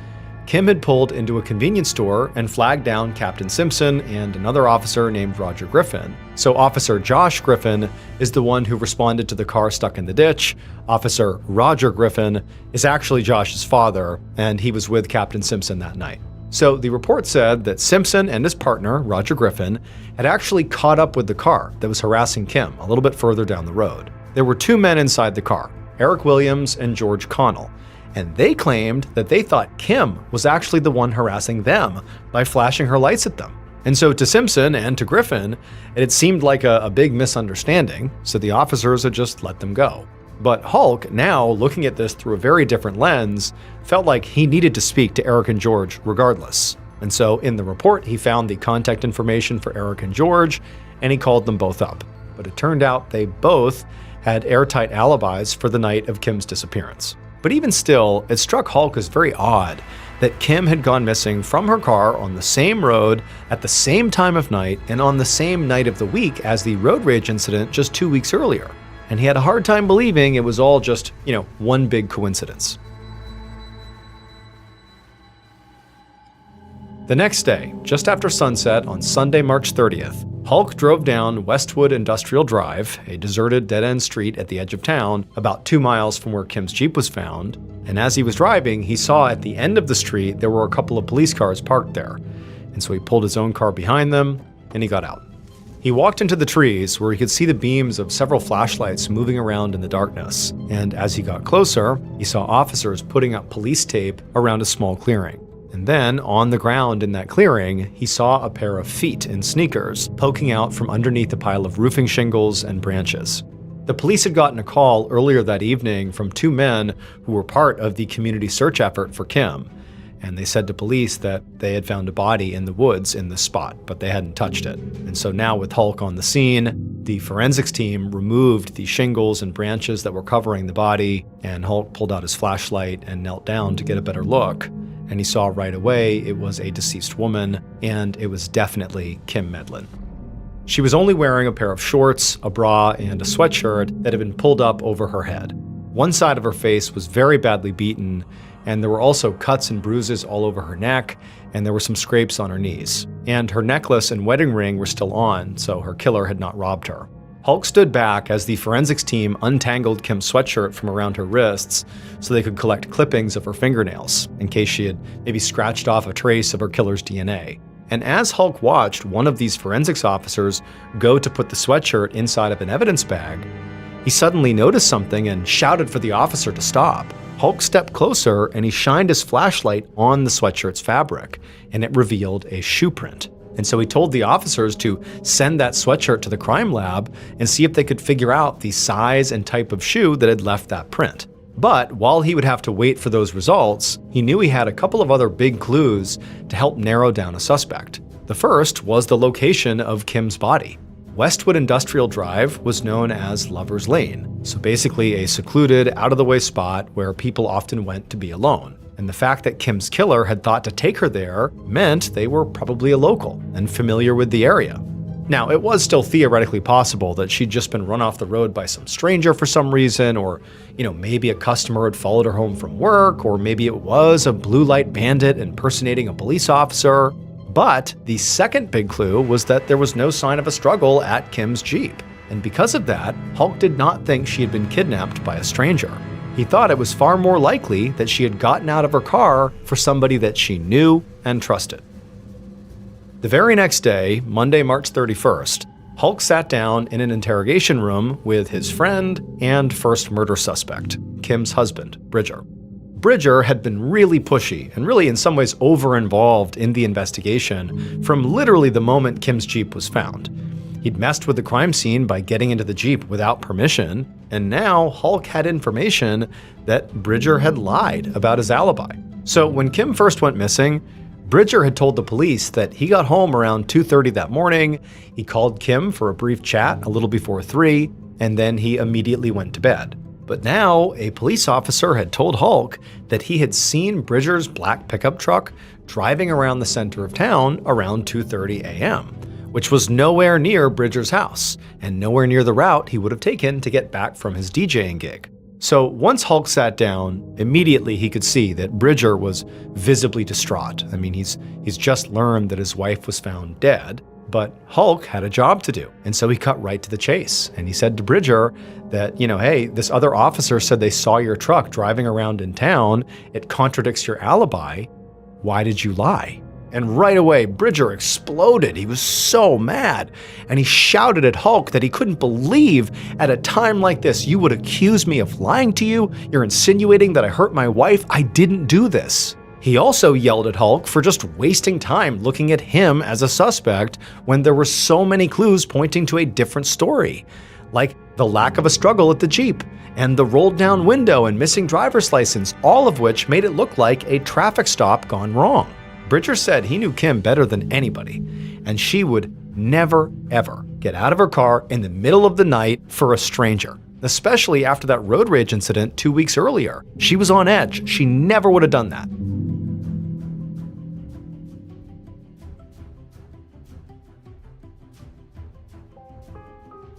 Kim had pulled into a convenience store and flagged down Captain Simpson and another officer named Roger Griffin. So Officer Josh Griffin is the one who responded to the car stuck in the ditch. Officer Roger Griffin is actually Josh's father, and he was with Captain Simpson that night. So the report said that Simpson and his partner, Roger Griffin, had actually caught up with the car that was harassing Kim a little bit further down the road. There were two men inside the car, Eric Williams and George Connell, and they claimed that they thought Kim was actually the one harassing them by flashing her lights at them. And so to Simpson and to Griffin, it seemed like a big misunderstanding, so the officers had just let them go. But Hulk, now looking at this through a very different lens, felt like he needed to speak to Eric and George regardless. And so in the report, he found the contact information for Eric and George, and he called them both up. But it turned out they both had airtight alibis for the night of Kim's disappearance. But even still, it struck Hulk as very odd that Kim had gone missing from her car on the same road at the same time of night and on the same night of the week as the road rage incident just 2 weeks earlier. And he had a hard time believing it was all just, one big coincidence. The next day, just after sunset on Sunday, March 30th, Hulk drove down Westwood Industrial Drive, a deserted dead-end street at the edge of town, about 2 miles from where Kim's Jeep was found. And as he was driving, he saw at the end of the street there were a couple of police cars parked there. And so he pulled his own car behind them, and he got out. He walked into the trees where he could see the beams of several flashlights moving around in the darkness. And as he got closer, he saw officers putting up police tape around a small clearing. And then, on the ground in that clearing, he saw a pair of feet in sneakers poking out from underneath a pile of roofing shingles and branches. The police had gotten a call earlier that evening from two men who were part of the community search effort for Kim. And they said to police that they had found a body in the woods in this spot, but they hadn't touched it. And so now with Hulk on the scene, the forensics team removed the shingles and branches that were covering the body, and Hulk pulled out his flashlight and knelt down to get a better look. And he saw right away it was a deceased woman, and it was definitely Kim Medlin. She was only wearing a pair of shorts, a bra, and a sweatshirt that had been pulled up over her head. One side of her face was very badly beaten, and there were also cuts and bruises all over her neck, and there were some scrapes on her knees. And her necklace and wedding ring were still on, so her killer had not robbed her. Hulk stood back as the forensics team untangled Kim's sweatshirt from around her wrists so they could collect clippings of her fingernails, in case she had maybe scratched off a trace of her killer's DNA. And as Hulk watched one of these forensics officers go to put the sweatshirt inside of an evidence bag, he suddenly noticed something and shouted for the officer to stop. Hulk stepped closer and he shined his flashlight on the sweatshirt's fabric, and it revealed a shoe print. And so he told the officers to send that sweatshirt to the crime lab and see if they could figure out the size and type of shoe that had left that print. But while he would have to wait for those results, he knew he had a couple of other big clues to help narrow down a suspect. The first was the location of Kim's body. Westwood Industrial Drive was known as Lover's Lane, so basically a secluded, out-of-the-way spot where people often went to be alone. and the fact that Kim's killer had thought to take her there meant they were probably a local and familiar with the area. Now, it was still theoretically possible that she'd just been run off the road by some stranger for some reason, or, maybe a customer had followed her home from work, or maybe it was a blue light bandit impersonating a police officer. But the second big clue was that there was no sign of a struggle at Kim's Jeep. And because of that, Hulk did not think she had been kidnapped by a stranger. He thought it was far more likely that she had gotten out of her car for somebody that she knew and trusted. The very next day, Monday, March 31st, Hulk sat down in an interrogation room with his friend and first murder suspect, Kim's husband, Bridger. Bridger had been really pushy and really in some ways over-involved in the investigation from literally the moment Kim's Jeep was found. He'd messed with the crime scene by getting into the Jeep without permission, and now Hulk had information that Bridger had lied about his alibi. So when Kim first went missing, Bridger had told the police that he got home around 2:30 that morning, he called Kim for a brief chat a little before 3, and then he immediately went to bed. But now, a police officer had told Hulk that he had seen Bridger's black pickup truck driving around the center of town around 2:30 a.m., which was nowhere near Bridger's house, and nowhere near the route he would have taken to get back from his DJing gig. So once Hulk sat down, immediately he could see that Bridger was visibly distraught. I mean, he's just learned that his wife was found dead, but Hulk had a job to do. And so he cut right to the chase. And he said to Bridger that, hey, this other officer said they saw your truck driving around in town. It contradicts your alibi. Why did you lie? And right away, Bridger exploded. He was so mad. And he shouted at Hulk that he couldn't believe at a time like this, you would accuse me of lying to you? You're insinuating that I hurt my wife? I didn't do this. He also yelled at Hulk for just wasting time looking at him as a suspect when there were so many clues pointing to a different story, like the lack of a struggle at the Jeep and the rolled down window and missing driver's license, all of which made it look like a traffic stop gone wrong. Bridger said he knew Kim better than anybody, and she would never, ever get out of her car in the middle of the night for a stranger, especially after that road rage incident 2 weeks earlier. She was on edge. She never would have done that.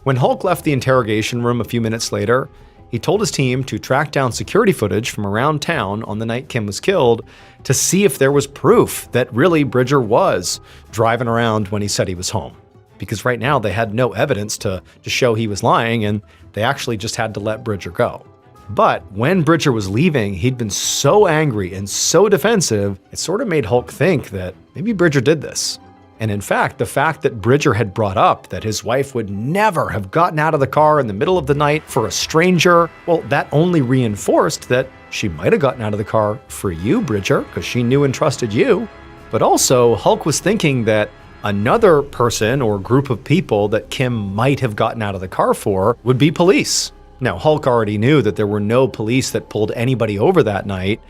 When Hulk left the interrogation room a few minutes later, he told his team to track down security footage from around town on the night Kim was killed to see if there was proof that really Bridger was driving around when he said he was home. Because right now they had no evidence to show he was lying, and they actually just had to let Bridger go. But when Bridger was leaving, he'd been so angry and so defensive, it sort of made Hulk think that maybe Bridger did this. And in fact, the fact that Bridger had brought up that his wife would never have gotten out of the car in the middle of the night for a stranger, well, that only reinforced that she might have gotten out of the car for you, Bridger, because she knew and trusted you. But also, Hulk was thinking that another person or group of people that Kim might have gotten out of the car for would be police. Now, Hulk already knew that there were no police that pulled anybody over that night,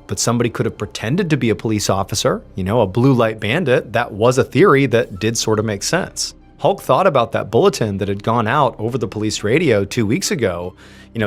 but somebody could have pretended to be a police officer, a blue light bandit. That was a theory that did sort of make sense. Hulk thought about that bulletin that had gone out over the police radio 2 weeks ago,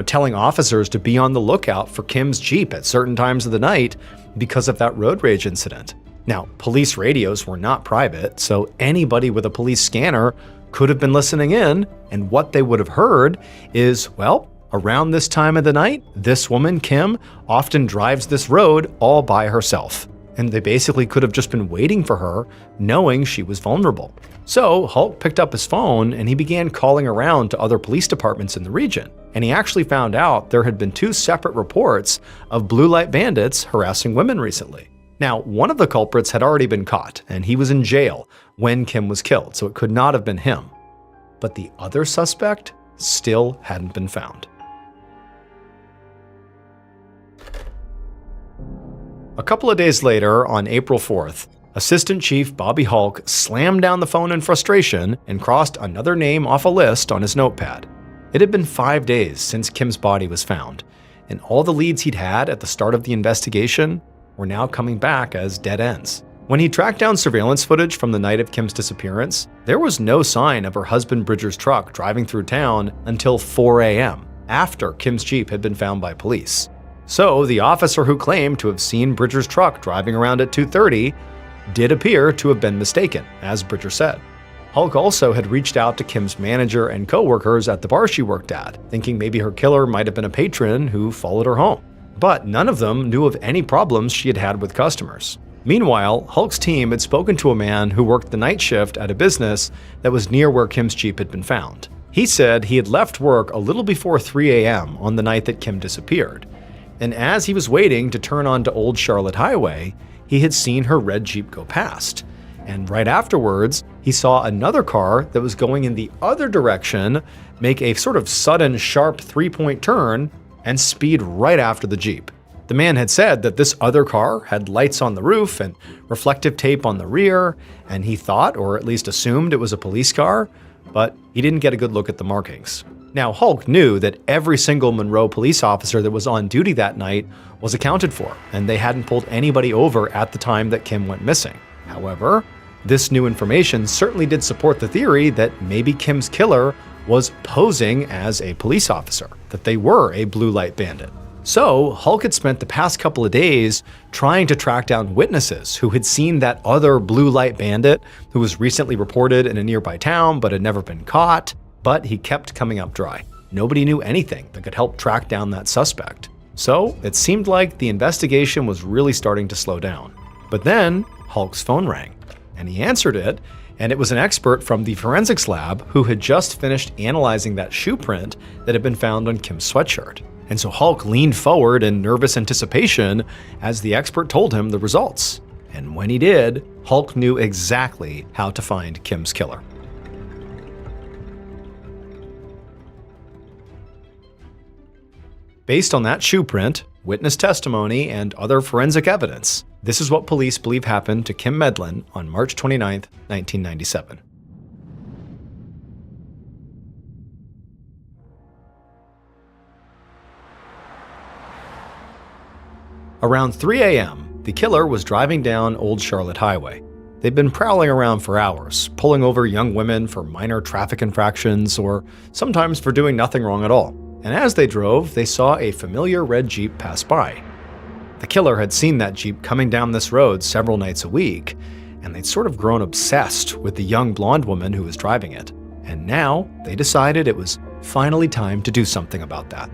telling officers to be on the lookout for Kim's Jeep at certain times of the night because of that road rage incident. Now, police radios were not private, so anybody with a police scanner could have been listening in, and what they would have heard is, well, around this time of the night, this woman, Kim, often drives this road all by herself. And they basically could have just been waiting for her, knowing she was vulnerable. So Hulk picked up his phone and he began calling around to other police departments in the region. And he actually found out there had been 2 separate reports of blue light bandits harassing women recently. Now, one of the culprits had already been caught, and he was in jail when Kim was killed, so it could not have been him. But the other suspect still hadn't been found. A couple of days later, on April 4th, Assistant Chief Bobby Hulk slammed down the phone in frustration and crossed another name off a list on his notepad. It had been 5 days since Kim's body was found, and all the leads he'd had at the start of the investigation were now coming back as dead ends. When he tracked down surveillance footage from the night of Kim's disappearance, there was no sign of her husband Bridger's truck driving through town until 4 a.m., after Kim's Jeep had been found by police. So the officer who claimed to have seen Bridger's truck driving around at 2:30 did appear to have been mistaken, as Bridger said. Hulk also had reached out to Kim's manager and co-workers at the bar she worked at, thinking maybe her killer might have been a patron who followed her home. But none of them knew of any problems she had had with customers. Meanwhile, Hulk's team had spoken to a man who worked the night shift at a business that was near where Kim's Jeep had been found. He said he had left work a little before 3 a.m. on the night that Kim disappeared, and as he was waiting to turn onto Old Charlotte Highway, he had seen her red Jeep go past. And right afterwards, he saw another car that was going in the other direction make a sort of sudden, sharp three-point turn and speed right after the Jeep. The man had said that this other car had lights on the roof and reflective tape on the rear, and he thought, or at least assumed, it was a police car, but he didn't get a good look at the markings. Now, Hulk knew that every single Monroe police officer that was on duty that night was accounted for, and they hadn't pulled anybody over at the time that Kim went missing. However, this new information certainly did support the theory that maybe Kim's killer was posing as a police officer, that they were a blue light bandit. So, Hulk had spent the past couple of days trying to track down witnesses who had seen that other blue light bandit who was recently reported in a nearby town but had never been caught, but he kept coming up dry. Nobody knew anything that could help track down that suspect. So, it seemed like the investigation was really starting to slow down. But then, Hulk's phone rang, and he answered it, and it was an expert from the forensics lab who had just finished analyzing that shoe print that had been found on Kim's sweatshirt. And so Hulk leaned forward in nervous anticipation as the expert told him the results. And when he did, Hulk knew exactly how to find Kim's killer. Based on that shoe print, witness testimony, and other forensic evidence, this is what police believe happened to Kim Medlin on March 29, 1997. Around 3 a.m., the killer was driving down Old Charlotte Highway. They'd been prowling around for hours, pulling over young women for minor traffic infractions or sometimes for doing nothing wrong at all. And as they drove, they saw a familiar red Jeep pass by. The killer had seen that Jeep coming down this road several nights a week, and they'd sort of grown obsessed with the young blonde woman who was driving it. And now they decided it was finally time to do something about that.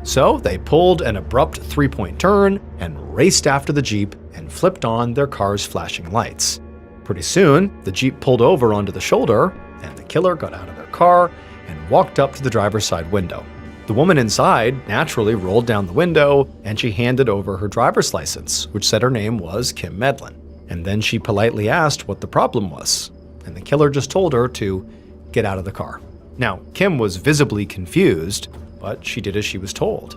So they pulled an abrupt three-point turn and raced after the Jeep and flipped on their car's flashing lights. Pretty soon, the Jeep pulled over onto the shoulder, and the killer got out of their car and walked up to the driver's side window. The woman inside naturally rolled down the window, and she handed over her driver's license, which said her name was Kim Medlin. And then she politely asked what the problem was, and the killer just told her to get out of the car. Now, Kim was visibly confused, but she did as she was told.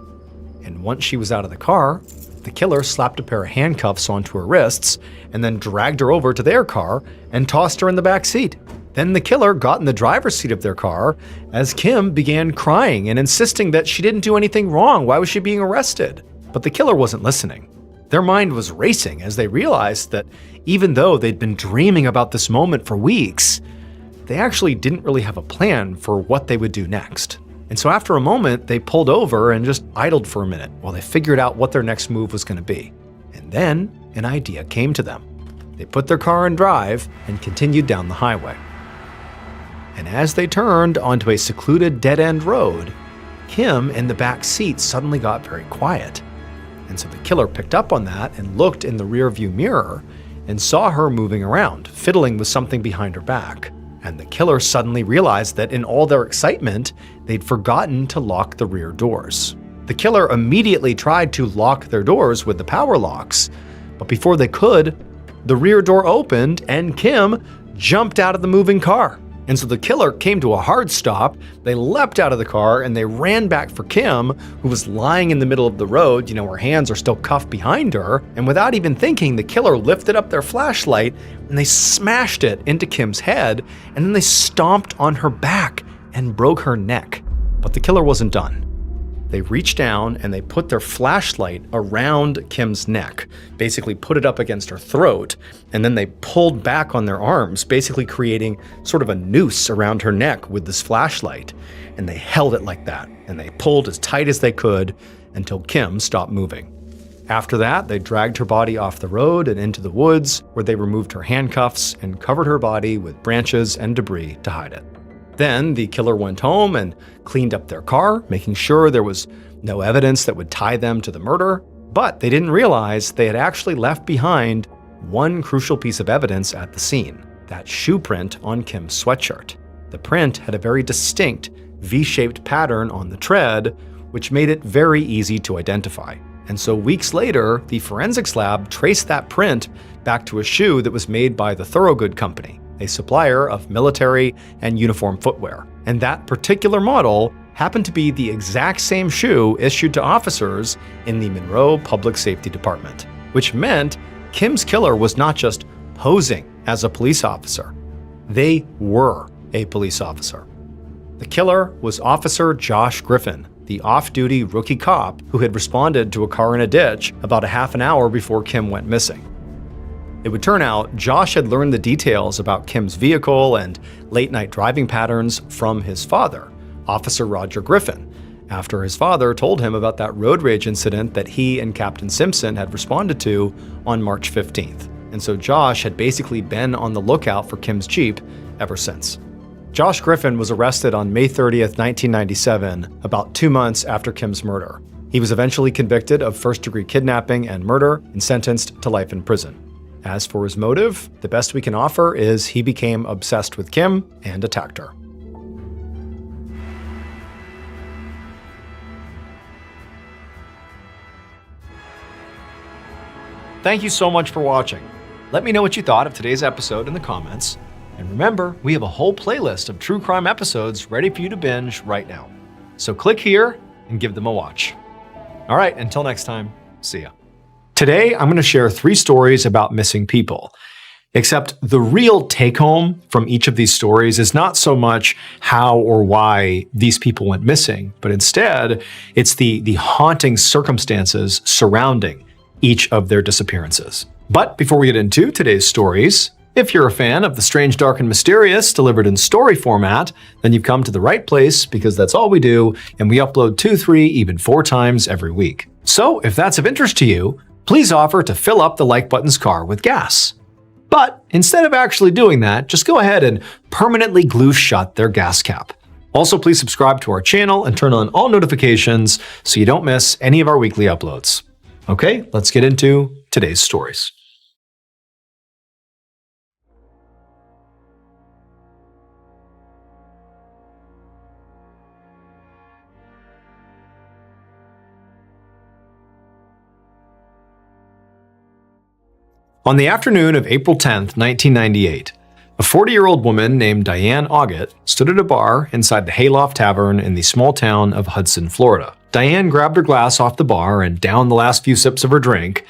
And once she was out of the car, the killer slapped a pair of handcuffs onto her wrists and then dragged her over to their car and tossed her in the back seat. Then the killer got in the driver's seat of their car as Kim began crying and insisting that she didn't do anything wrong. Why was she being arrested? But the killer wasn't listening. Their mind was racing as they realized that even though they'd been dreaming about this moment for weeks, they actually didn't really have a plan for what they would do next. And so after a moment, they pulled over and just idled for a minute while they figured out what their next move was going to be. And then an idea came to them. They put their car in drive and continued down the highway. And as they turned onto a secluded dead-end road, Kim in the back seat suddenly got very quiet. And so the killer picked up on that and looked in the rearview mirror and saw her moving around, fiddling with something behind her back. And the killer suddenly realized that in all their excitement, they'd forgotten to lock the rear doors. The killer immediately tried to lock their doors with the power locks, but before they could, the rear door opened and Kim jumped out of the moving car. And so the killer came to a hard stop, they leapt out of the car, and they ran back for Kim, who was lying in the middle of the road. Her hands are still cuffed behind her, and without even thinking, the killer lifted up their flashlight, and they smashed it into Kim's head, and then they stomped on her back and broke her neck. But the killer wasn't done. They reached down and they put their flashlight around Kim's neck, basically put it up against her throat, and then they pulled back on their arms, basically creating sort of a noose around her neck with this flashlight. And they held it like that, and they pulled as tight as they could, until Kim stopped moving. After that, they dragged her body off the road and into the woods, where they removed her handcuffs and covered her body with branches and debris to hide it. Then the killer went home and cleaned up their car, making sure there was no evidence that would tie them to the murder. But they didn't realize they had actually left behind one crucial piece of evidence at the scene: that shoe print on Kim's sweatshirt. The print had a very distinct V-shaped pattern on the tread, which made it very easy to identify. And so weeks later, the forensics lab traced that print back to a shoe that was made by the Thorogood Company, a supplier of military and uniform footwear. And that particular model happened to be the exact same shoe issued to officers in the Monroe Public Safety Department, which meant Kim's killer was not just posing as a police officer. They were a police officer. The killer was Officer Josh Griffin, the off-duty rookie cop who had responded to a car in a ditch about a half an hour before Kim went missing. It would turn out Josh had learned the details about Kim's vehicle and late-night driving patterns from his father, Officer Roger Griffin, after his father told him about that road rage incident that he and Captain Simpson had responded to on March 15th. And so Josh had basically been on the lookout for Kim's Jeep ever since. Josh Griffin was arrested on May 30th, 1997, about 2 months after Kim's murder. He was eventually convicted of first-degree kidnapping and murder and sentenced to life in prison. As for his motive, the best we can offer is he became obsessed with Kim and attacked her. Thank you so much for watching. Let me know what you thought of today's episode in the comments. And remember, we have a whole playlist of true crime episodes ready for you to binge right now. So click here and give them a watch. All right, until next time, see ya. Today, I'm going to share 3 stories about missing people. Except the real take-home from each of these stories is not so much how or why these people went missing, but instead, it's the haunting circumstances surrounding each of their disappearances. But before we get into today's stories, if you're a fan of the strange, dark, and mysterious delivered in story format, then you've come to the right place, because that's all we do, and we upload 2, 3, even 4 times every week. So if that's of interest to you, please offer to fill up the like button's car with gas. But instead of actually doing that, just go ahead and permanently glue shut their gas cap. Also, please subscribe to our channel and turn on all notifications so you don't miss any of our weekly uploads. Okay, let's get into today's stories. On the afternoon of April 10th, 1998, a 40-year-old woman named Diane Augutte stood at a bar inside the Hayloft Tavern in the small town of Hudson, Florida. Diane grabbed her glass off the bar and downed the last few sips of her drink,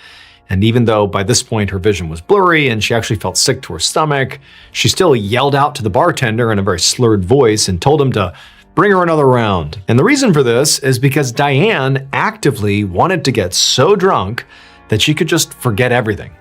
and even though by this point her vision was blurry and she actually felt sick to her stomach, she still yelled out to the bartender in a very slurred voice and told him to bring her another round. And the reason for this is because Diane actively wanted to get so drunk that she could just forget everything,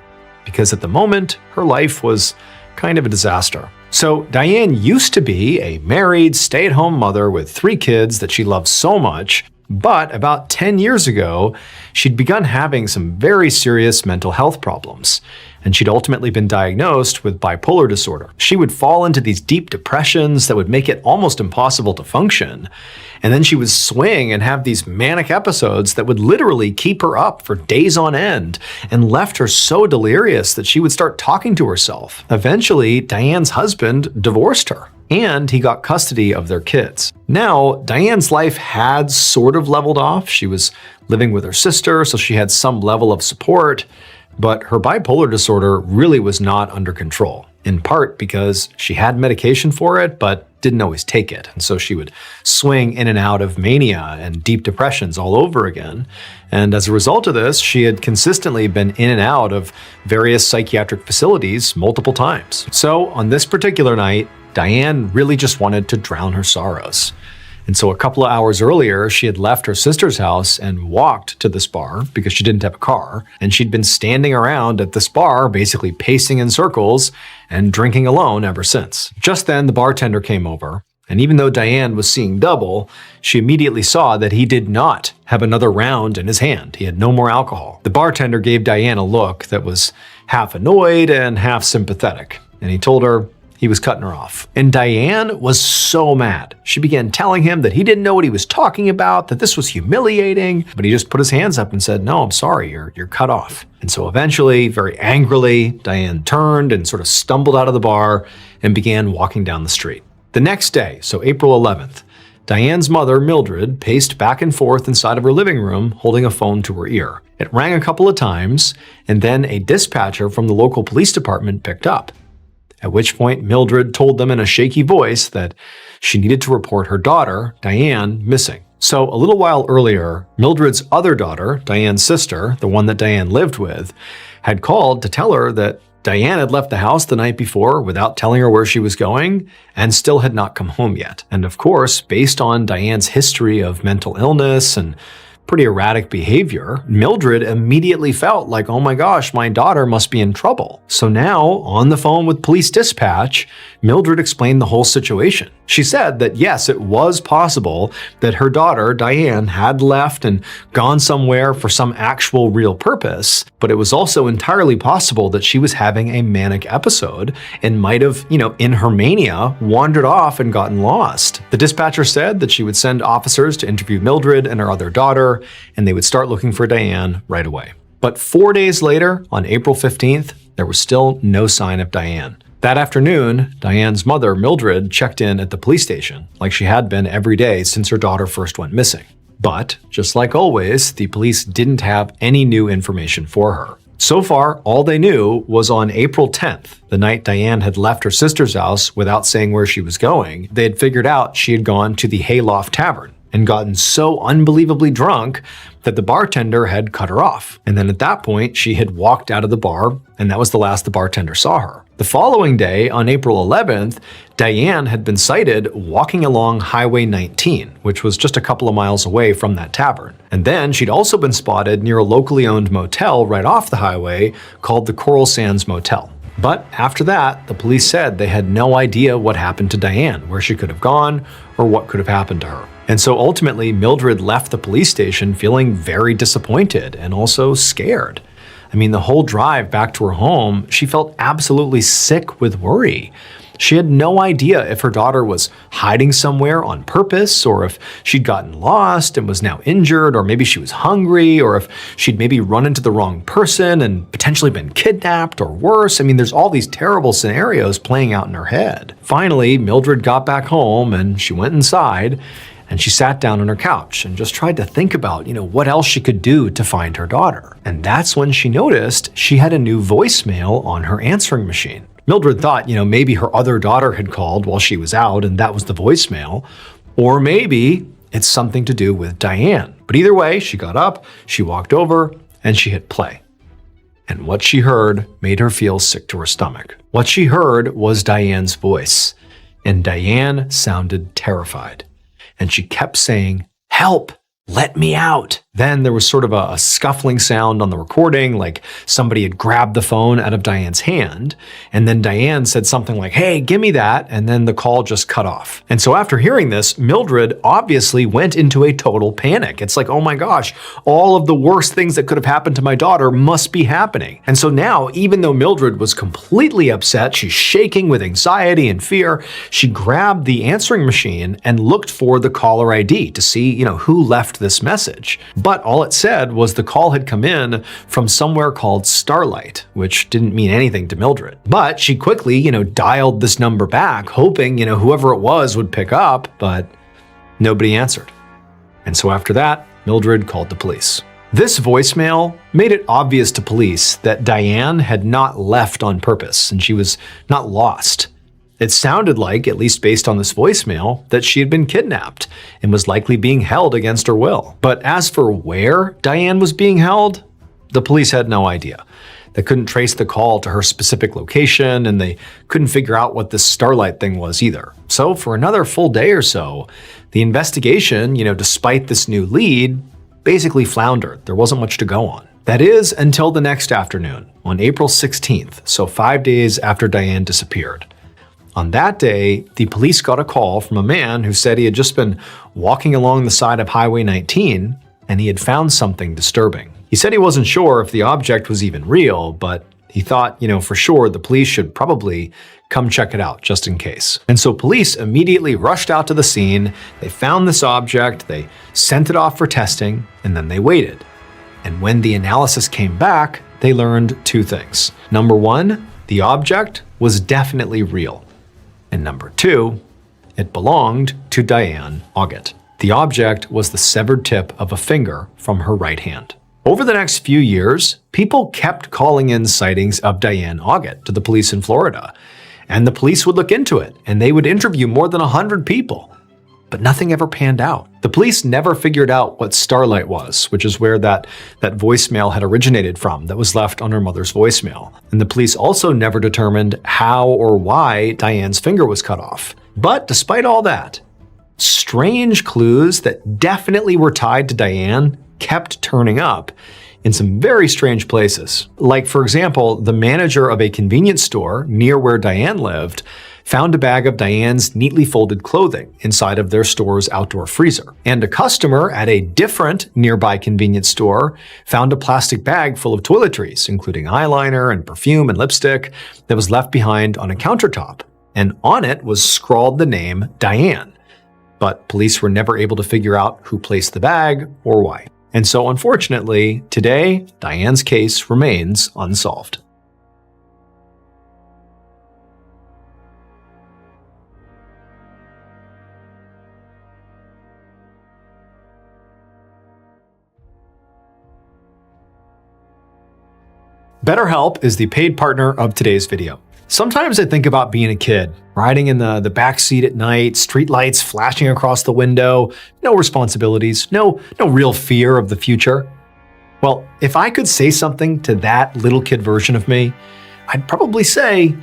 because at the moment, her life was kind of a disaster. So Diane used to be a married, stay-at-home mother with 3 kids that she loved so much, but about 10 years ago, she'd begun having some very serious mental health problems, and she'd ultimately been diagnosed with bipolar disorder. She would fall into these deep depressions that would make it almost impossible to function, and then she would swing and have these manic episodes that would literally keep her up for days on end and left her so delirious that she would start talking to herself. Eventually, Diane's husband divorced her, and he got custody of their kids. Now, Diane's life had sort of leveled off. She was living with her sister, so she had some level of support, but her bipolar disorder really was not under control, in part because she had medication for it, but didn't always take it. And so she would swing in and out of mania and deep depressions all over again. And as a result of this, she had consistently been in and out of various psychiatric facilities multiple times. So on this particular night, Diane really just wanted to drown her sorrows. And so a couple of hours earlier, she had left her sister's house and walked to this bar because she didn't have a car. And she'd been standing around at this bar, basically pacing in circles and drinking alone ever since. Just then, the bartender came over, And even though Diane was seeing double, she immediately saw that he did not have another round in his hand. He had no more alcohol. The bartender gave Diane a look that was half annoyed and half sympathetic, and he told her he was cutting her off. And Diane was so mad. She began telling him that he didn't know what he was talking about, that this was humiliating, but he just put his hands up and said, "No, I'm sorry, you're cut off." And so eventually, very angrily, Diane turned and sort of stumbled out of the bar and began walking down the street. The next day, so April 11th, Diane's mother, Mildred, paced back and forth inside of her living room, holding a phone to her ear. It rang a couple of times, and then a dispatcher from the local police department picked up. At which point, Mildred told them in a shaky voice that she needed to report her daughter, Diane, missing. So a little while earlier, Mildred's other daughter, Diane's sister, the one that Diane lived with, had called to tell her that Diane had left the house the night before without telling her where she was going and still had not come home yet. And of course, based on Diane's history of mental illness and pretty erratic behavior, Mildred immediately felt like, oh my gosh, my daughter must be in trouble. So now, on the phone with police dispatch, Mildred explained the whole situation. She said that yes, it was possible that her daughter, Diane, had left and gone somewhere for some actual real purpose, but it was also entirely possible that she was having a manic episode and might have, in her mania, wandered off and gotten lost. The dispatcher said that she would send officers to interview Mildred and her other daughter, and they would start looking for Diane right away. But 4 days later, on April 15th, there was still no sign of Diane. That afternoon, Diane's mother, Mildred, checked in at the police station, like she had been every day since her daughter first went missing. But, just like always, the police didn't have any new information for her. So far, all they knew was on April 10th, the night Diane had left her sister's house without saying where she was going, they had figured out she had gone to the Hayloft Tavern and gotten so unbelievably drunk that the bartender had cut her off. And then at that point, she had walked out of the bar, and that was the last the bartender saw her. The following day, on April 11th, Diane had been sighted walking along Highway 19, which was just a couple of miles away from that tavern. And then she'd also been spotted near a locally owned motel right off the highway called the Coral Sands Motel. But after that, the police said they had no idea what happened to Diane, where she could have gone, or what could have happened to her. And so ultimately, Mildred left the police station feeling very disappointed and also scared. I mean, the whole drive back to her home, she felt absolutely sick with worry. She had no idea if her daughter was hiding somewhere on purpose, or if she'd gotten lost and was now injured, or maybe she was hungry, or if she'd maybe run into the wrong person and potentially been kidnapped, or worse. I mean, there's all these terrible scenarios playing out in her head. Finally, Mildred got back home and she went inside and she sat down on her couch and just tried to think about, what else she could do to find her daughter. And that's when she noticed she had a new voicemail on her answering machine. Mildred thought, maybe her other daughter had called while she was out and that was the voicemail, or maybe it's something to do with Diane. But either way, she got up, she walked over, and she hit play. And what she heard made her feel sick to her stomach. What she heard was Diane's voice, and Diane sounded terrified. And she kept saying, "Help! Let me out." Then there was sort of a scuffling sound on the recording, like somebody had grabbed the phone out of Diane's hand. And then Diane said something like, "Hey, give me that." And then the call just cut off. And so after hearing this, Mildred obviously went into a total panic. It's like, oh my gosh, all of the worst things that could have happened to my daughter must be happening. And so now, even though Mildred was completely upset, she's shaking with anxiety and fear, she grabbed the answering machine and looked for the caller ID to see, who left this message. But all it said was the call had come in from somewhere called Starlight, which didn't mean anything to Mildred. But she quickly, dialed this number back, hoping, whoever it was would pick up, but nobody answered. And so after that, Mildred called the police. This voicemail made it obvious to police that Diane had not left on purpose and she was not lost. It sounded like, at least based on this voicemail, that she had been kidnapped and was likely being held against her will. But as for where Diane was being held, the police had no idea. They couldn't trace the call to her specific location, and they couldn't figure out what this Starlight thing was either. So for another full day or so, the investigation, despite this new lead, basically floundered. There wasn't much to go on. That is, until the next afternoon, on April 16th, so 5 days after Diane disappeared. On that day, the police got a call from a man who said he had just been walking along the side of Highway 19 and he had found something disturbing. He said he wasn't sure if the object was even real, but he thought, for sure the police should probably come check it out just in case. And so police immediately rushed out to the scene. They found this object, they sent it off for testing, and then they waited. And when the analysis came back, they learned two things. Number one, the object was definitely real. And number two, it belonged to Diane Ogget. The object was the severed tip of a finger from her right hand. Over the next few years, people kept calling in sightings of Diane Ogget to the police in Florida. And the police would look into it, and they would interview more than 100 people. But nothing ever panned out. The police never figured out what Starlight was, which is where that voicemail had originated from that was left on her mother's voicemail. And the police also never determined how or why Diane's finger was cut off. But despite all that, strange clues that definitely were tied to Diane kept turning up in some very strange places. Like, for example, the manager of a convenience store near where Diane lived found a bag of Diane's neatly folded clothing inside of their store's outdoor freezer. And a customer at a different nearby convenience store found a plastic bag full of toiletries, including eyeliner and perfume and lipstick, that was left behind on a countertop. And on it was scrawled the name Diane. But police were never able to figure out who placed the bag or why. And so unfortunately, today, Diane's case remains unsolved. BetterHelp is the paid partner of today's video. Sometimes I think about being a kid, riding in the back seat at night, street lights flashing across the window, no responsibilities, no real fear of the future. Well, if I could say something to that little kid version of me, I'd probably say,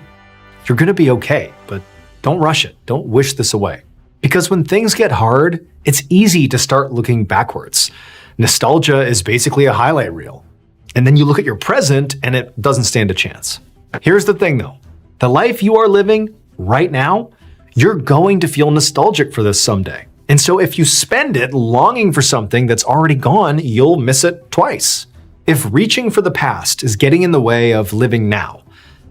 you're gonna be okay, but don't rush it. Don't wish this away. Because when things get hard, it's easy to start looking backwards. Nostalgia is basically a highlight reel. And then you look at your present and it doesn't stand a chance. Here's the thing though. The life you are living right now, you're going to feel nostalgic for this someday. And so if you spend it longing for something that's already gone, you'll miss it twice. If reaching for the past is getting in the way of living now,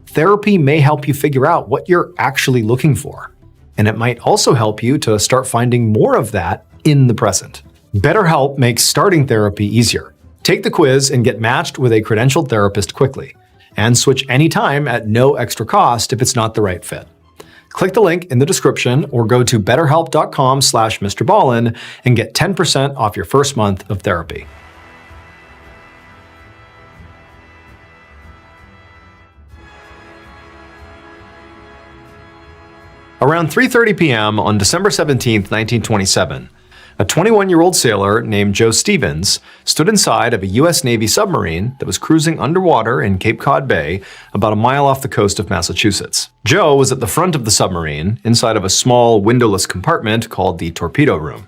therapy may help you figure out what you're actually looking for. And it might also help you to start finding more of that in the present. BetterHelp makes starting therapy easier. Take the quiz and get matched with a credentialed therapist quickly. And switch anytime at no extra cost if it's not the right fit. Click the link in the description or go to betterhelp.com/MrBallen and get 10% off your first month of therapy. Around 3:30 p.m. on December 17, 1927, a 21-year-old sailor named Joe Stevens stood inside of a U.S. Navy submarine that was cruising underwater in Cape Cod Bay, about a mile off the coast of Massachusetts. Joe was at the front of the submarine, inside of a small windowless compartment called the torpedo room.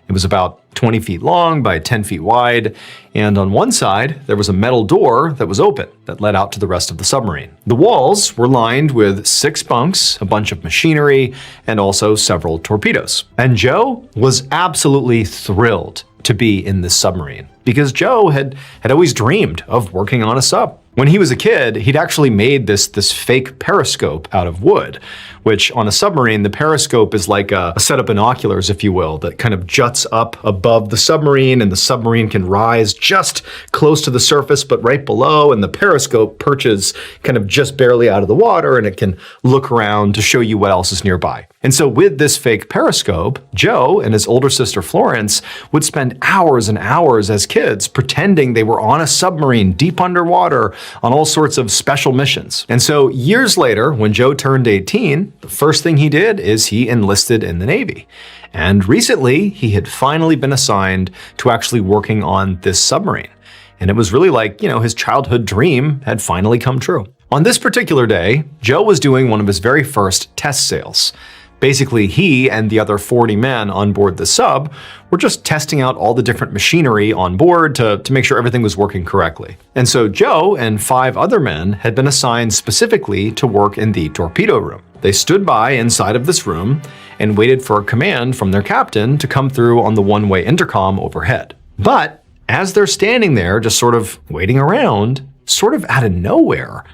It was about 20 feet long by 10 feet wide, and on one side, there was a metal door that was open that led out to the rest of the submarine. The walls were lined with 6 bunks, a bunch of machinery, and also several torpedoes. And Joe was absolutely thrilled to be in this submarine because Joe had always dreamed of working on a sub. When he was a kid, he'd actually made this fake periscope out of wood, which on a submarine, the periscope is like a set of binoculars, if you will, that kind of juts up above the submarine, and the submarine can rise just close to the surface, but right below, and the periscope perches kind of just barely out of the water, and it can look around to show you what else is nearby. And so with this fake periscope, Joe and his older sister Florence would spend hours and hours as kids pretending they were on a submarine deep underwater on all sorts of special missions. And so years later, when Joe turned 18, the first thing he did is he enlisted in the Navy. And recently, he had finally been assigned to actually working on this submarine. And it was really like, his childhood dream had finally come true. On this particular day, Joe was doing one of his very first test sails. Basically, he and the other 40 men on board the sub were just testing out all the different machinery on board to make sure everything was working correctly. And so Joe and 5 other men had been assigned specifically to work in the torpedo room. they stood by inside of this room and waited for a command from their captain to come through on the one-way intercom overhead. But as they're standing there, just sort of waiting around, sort of out of nowhere,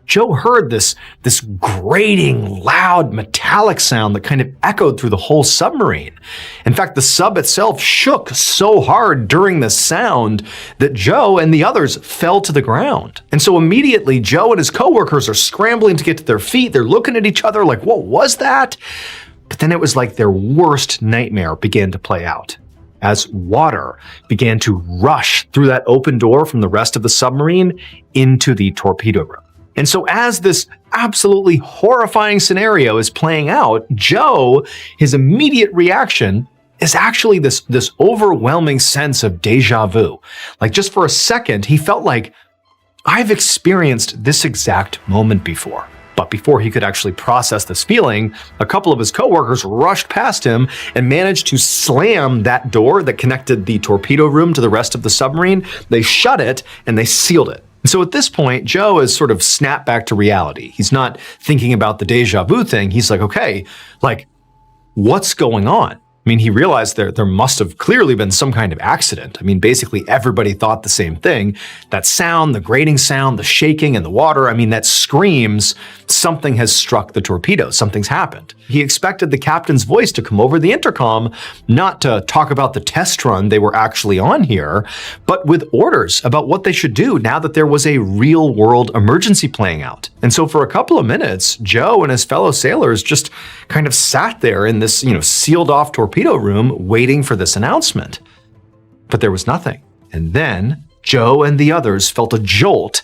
Joe heard this grating, loud, metallic sound that kind of echoed through the whole submarine. In fact, the sub itself shook so hard during this sound that Joe and the others fell to the ground. And so immediately, Joe and his coworkers are scrambling to get to their feet. They're looking at each other like, what was that? But then it was like their worst nightmare began to play out, as water began to rush through that open door from the rest of the submarine into the torpedo room. And so as this absolutely horrifying scenario is playing out, Joe, his immediate reaction is actually this overwhelming sense of deja vu. Like just for a second, he felt like, I've experienced this exact moment before. But before he could actually process this feeling, a couple of his coworkers rushed past him and managed to slam that door that connected the torpedo room to the rest of the submarine. They shut it and they sealed it. And so at this point, Joe has sort of snapped back to reality. He's not thinking about the deja vu thing. He's like, okay, like, what's going on? I mean, he realized there must have clearly been some kind of accident. I mean, basically everybody thought the same thing. That sound, the grating sound, the shaking in the water, I mean, that screams something has struck the torpedo, something's happened. He expected the captain's voice to come over the intercom, not to talk about the test run they were actually on here, but with orders about what they should do now that there was a real world emergency playing out. And so for a couple of minutes, Joe and his fellow sailors just kind of sat there in this, sealed off torpedo room waiting for this announcement. But there was nothing. And then Joe and the others felt a jolt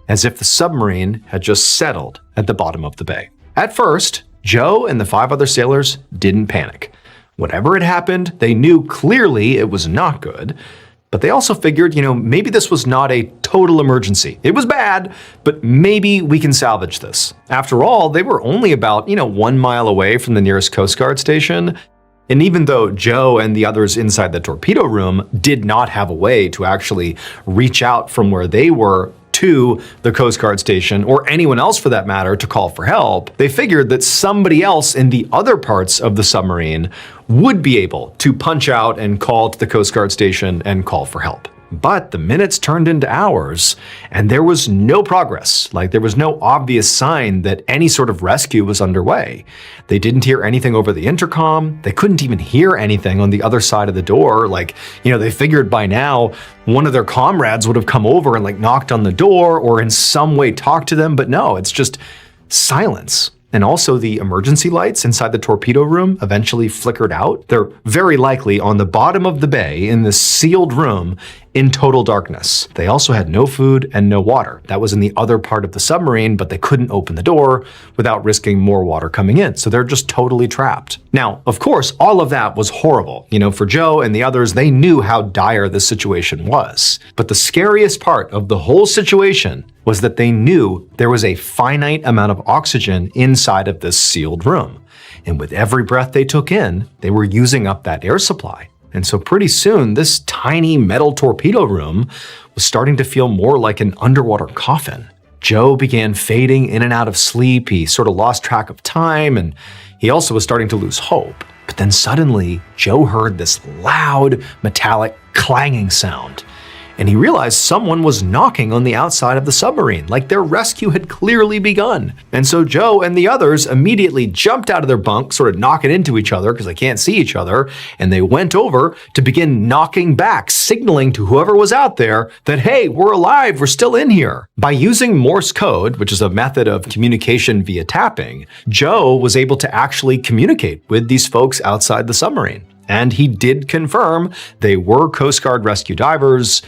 as if the submarine had just settled at the bottom of the bay. At first, Joe and the 5 other sailors didn't panic. Whatever had happened, they knew clearly it was not good. But they also figured, maybe this was not a total emergency. It was bad, but maybe we can salvage this. After all, they were only about, 1 mile away from the nearest Coast Guard station. And even though Joe and the others inside the torpedo room did not have a way to actually reach out from where they were to the Coast Guard station, or anyone else for that matter, to call for help, they figured that somebody else in the other parts of the submarine would be able to punch out and call to the Coast Guard station and call for help. But the minutes turned into hours, and there was no progress. Like, there was no obvious sign that any sort of rescue was underway. They didn't hear anything over the intercom. They couldn't even hear anything on the other side of the door. They figured by now one of their comrades would have come over and knocked on the door or in some way talked to them. But no, it's just silence. And also the emergency lights inside the torpedo room eventually flickered out. They're very likely on the bottom of the bay in this sealed room in total darkness. They also had no food and no water. That was in the other part of the submarine, but they couldn't open the door without risking more water coming in. So they're just totally trapped. Now, of course, all of that was horrible. For Joe and the others, they knew how dire this situation was. But the scariest part of the whole situation was that they knew there was a finite amount of oxygen inside of this sealed room. And with every breath they took in, they were using up that air supply. And so pretty soon, this tiny metal torpedo room was starting to feel more like an underwater coffin. Joe began fading in and out of sleep. He sort of lost track of time, and he also was starting to lose hope. But then suddenly, Joe heard this loud, metallic clanging sound. And he realized someone was knocking on the outside of the submarine, like their rescue had clearly begun. And so Joe and the others immediately jumped out of their bunk, sort of knocking into each other because they can't see each other, and they went over to begin knocking back, signaling to whoever was out there that, hey, we're alive, we're still in here. By using Morse code, which is a method of communication via tapping, Joe was able to actually communicate with these folks outside the submarine. And he did confirm they were Coast Guard rescue divers,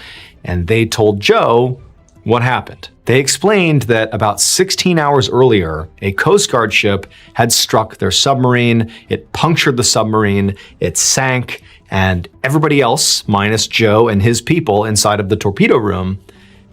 and they told Joe what happened. They explained that about 16 hours earlier, a Coast Guard ship had struck their submarine, it punctured the submarine, it sank, and everybody else, minus Joe and his people inside of the torpedo room,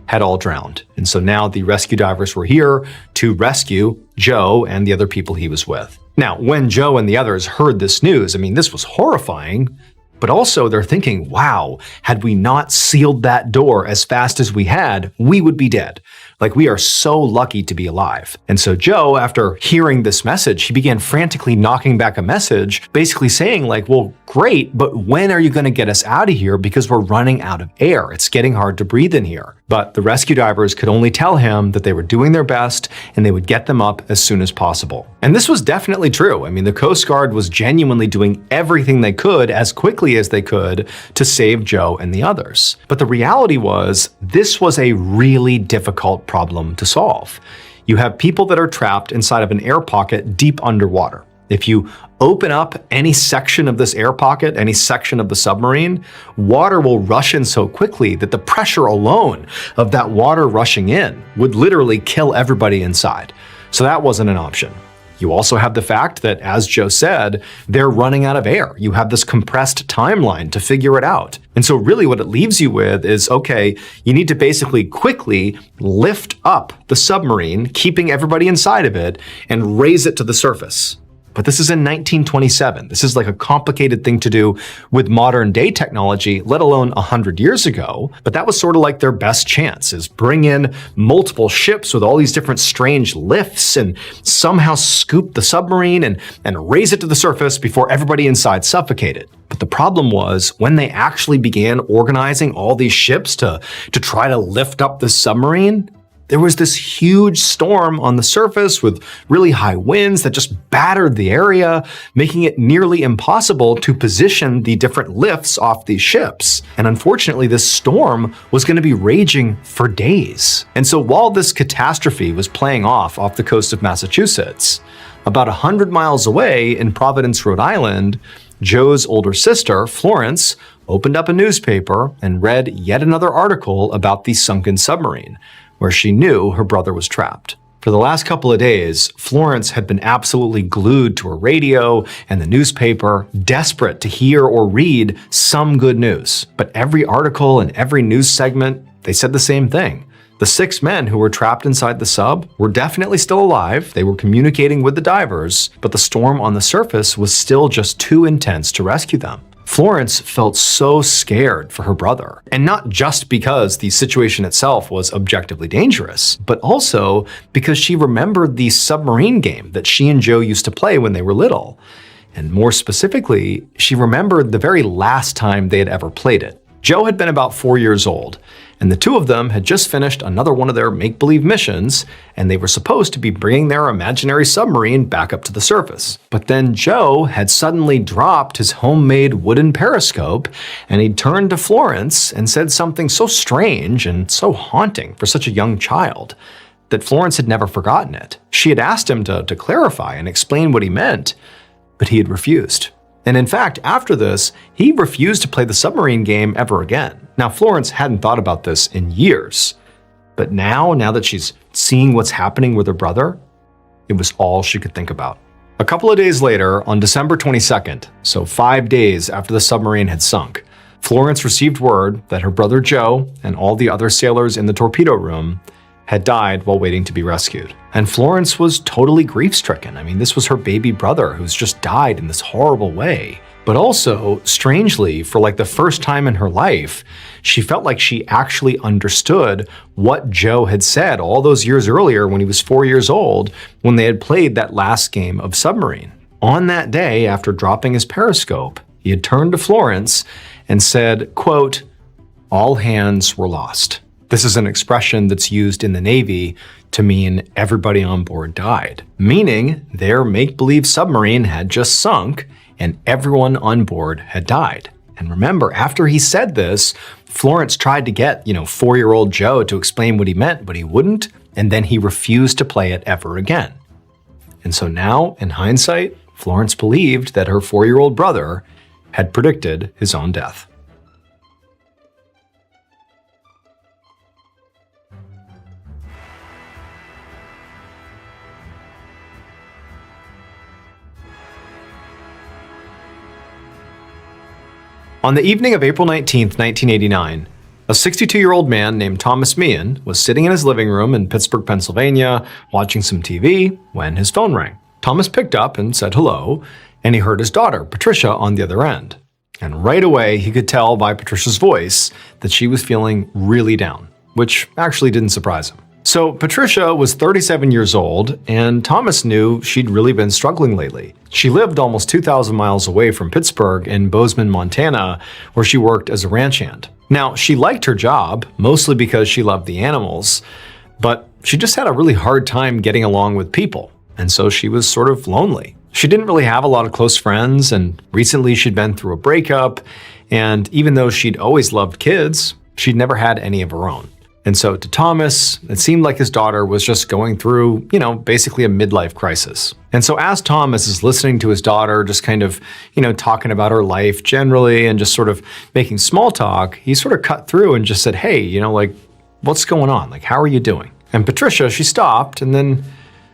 had all drowned. And so now the rescue divers were here to rescue Joe and the other people he was with. Now, when Joe and the others heard this news, this was horrifying, but also they're thinking, wow, had we not sealed that door as fast as we had, we would be dead. Like, we are so lucky to be alive. And so Joe, after hearing this message, he began frantically knocking back a message, basically saying like, well, great, but when are you going to get us out of here? Because we're running out of air. It's getting hard to breathe in here. But the rescue divers could only tell him that they were doing their best and they would get them up as soon as possible. And this was definitely true. I mean, the Coast Guard was genuinely doing everything they could as quickly as they could to save Joe and the others. But the reality was, this was a really difficult problem to solve. You have people that are trapped inside of an air pocket deep underwater. If you open up any section of this air pocket, any section of the submarine, water will rush in so quickly that the pressure alone of that water rushing in would literally kill everybody inside. So that wasn't an option. You also have the fact that, as Joe said, they're running out of air. You have this compressed timeline to figure it out. And so really what it leaves you with is, okay, you need to basically quickly lift up the submarine, keeping everybody inside of it, and raise it to the surface. But this is in 1927. This is like a complicated thing to do with modern day technology, let alone 100 years ago. But that was sort of like their best chance, is bring in multiple ships with all these different strange lifts and somehow scoop the submarine and raise it to the surface before everybody inside suffocated. But the problem was, when they actually began organizing all these ships to try to lift up the submarine, there was this huge storm on the surface with really high winds that just battered the area, making it nearly impossible to position the different lifts off these ships. And unfortunately, this storm was going to be raging for days. And so while this catastrophe was playing off the coast of Massachusetts, about 100 miles away in Providence, Rhode Island, Joe's older sister, Florence, opened up a newspaper and read yet another article about the sunken submarine, where she knew her brother was trapped. For the last couple of days, Florence had been absolutely glued to her radio and the newspaper, desperate to hear or read some good news. But every article and every news segment, they said the same thing. The 6 men who were trapped inside the sub were definitely still alive, they were communicating with the divers, but the storm on the surface was still just too intense to rescue them. Florence felt so scared for her brother, and not just because the situation itself was objectively dangerous, but also because she remembered the submarine game that she and Joe used to play when they were little. And more specifically, she remembered the very last time they had ever played it. Joe had been about 4 years old, and the two of them had just finished another one of their make-believe missions, and they were supposed to be bringing their imaginary submarine back up to the surface. But then Joe had suddenly dropped his homemade wooden periscope, and he turned to Florence and said something so strange and so haunting for such a young child that Florence had never forgotten it. She had asked him to clarify and explain what he meant, but he had refused. And in fact, after this, he refused to play the submarine game ever again. Now, Florence hadn't thought about this in years, but now that she's seeing what's happening with her brother, it was all she could think about. A couple of days later, on December 22nd, so 5 days after the submarine had sunk, Florence received word that her brother Joe and all the other sailors in the torpedo room had died while waiting to be rescued. And Florence was totally grief-stricken. I mean, this was her baby brother who's just died in this horrible way. But also, strangely, for like the first time in her life, she felt like she actually understood what Joe had said all those years earlier when he was 4 years old, when they had played that last game of submarine. On that day, after dropping his periscope, he had turned to Florence and said, quote, "All hands were lost." This is an expression that's used in the Navy to mean everybody on board died, meaning their make-believe submarine had just sunk and everyone on board had died. And remember, after he said this, Florence tried to get, 4-year-old Joe to explain what he meant, but he wouldn't, and then he refused to play it ever again. And so now, in hindsight, Florence believed that her 4-year-old brother had predicted his own death. On the evening of April 19, 1989, a 62-year-old man named Thomas Meehan was sitting in his living room in Pittsburgh, Pennsylvania, watching some TV when his phone rang. Thomas picked up and said hello, and he heard his daughter, Patricia, on the other end. And right away, he could tell by Patricia's voice that she was feeling really down, which actually didn't surprise him. So Patricia was 37 years old, and Thomas knew she'd really been struggling lately. She lived almost 2,000 miles away from Pittsburgh in Bozeman, Montana, where she worked as a ranch hand. Now, she liked her job, mostly because she loved the animals, but she just had a really hard time getting along with people, and so she was sort of lonely. She didn't really have a lot of close friends, and recently she'd been through a breakup, and even though she'd always loved kids, she'd never had any of her own. And so to Thomas, it seemed like his daughter was just going through, basically a midlife crisis. And so as Thomas is listening to his daughter, just kind of, talking about her life generally and just sort of making small talk, he sort of cut through and just said, hey, what's going on? Like, how are you doing? And Patricia, she stopped and then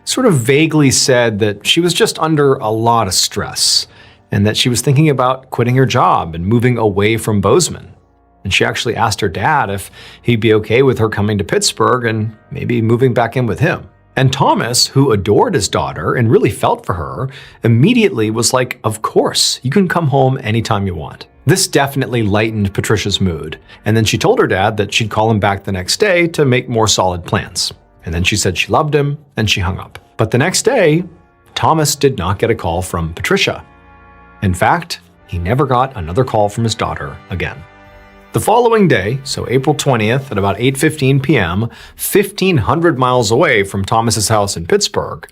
sort of vaguely said that she was just under a lot of stress and that she was thinking about quitting her job and moving away from Bozeman. And she actually asked her dad if he'd be okay with her coming to Pittsburgh and maybe moving back in with him. And Thomas, who adored his daughter and really felt for her, immediately was like, of course, you can come home anytime you want. This definitely lightened Patricia's mood. And then she told her dad that she'd call him back the next day to make more solid plans. And then she said she loved him and she hung up. But the next day, Thomas did not get a call from Patricia. In fact, he never got another call from his daughter again. The following day, so April 20th at about 8:15 p.m., 1,500 miles away from Thomas's house in Pittsburgh,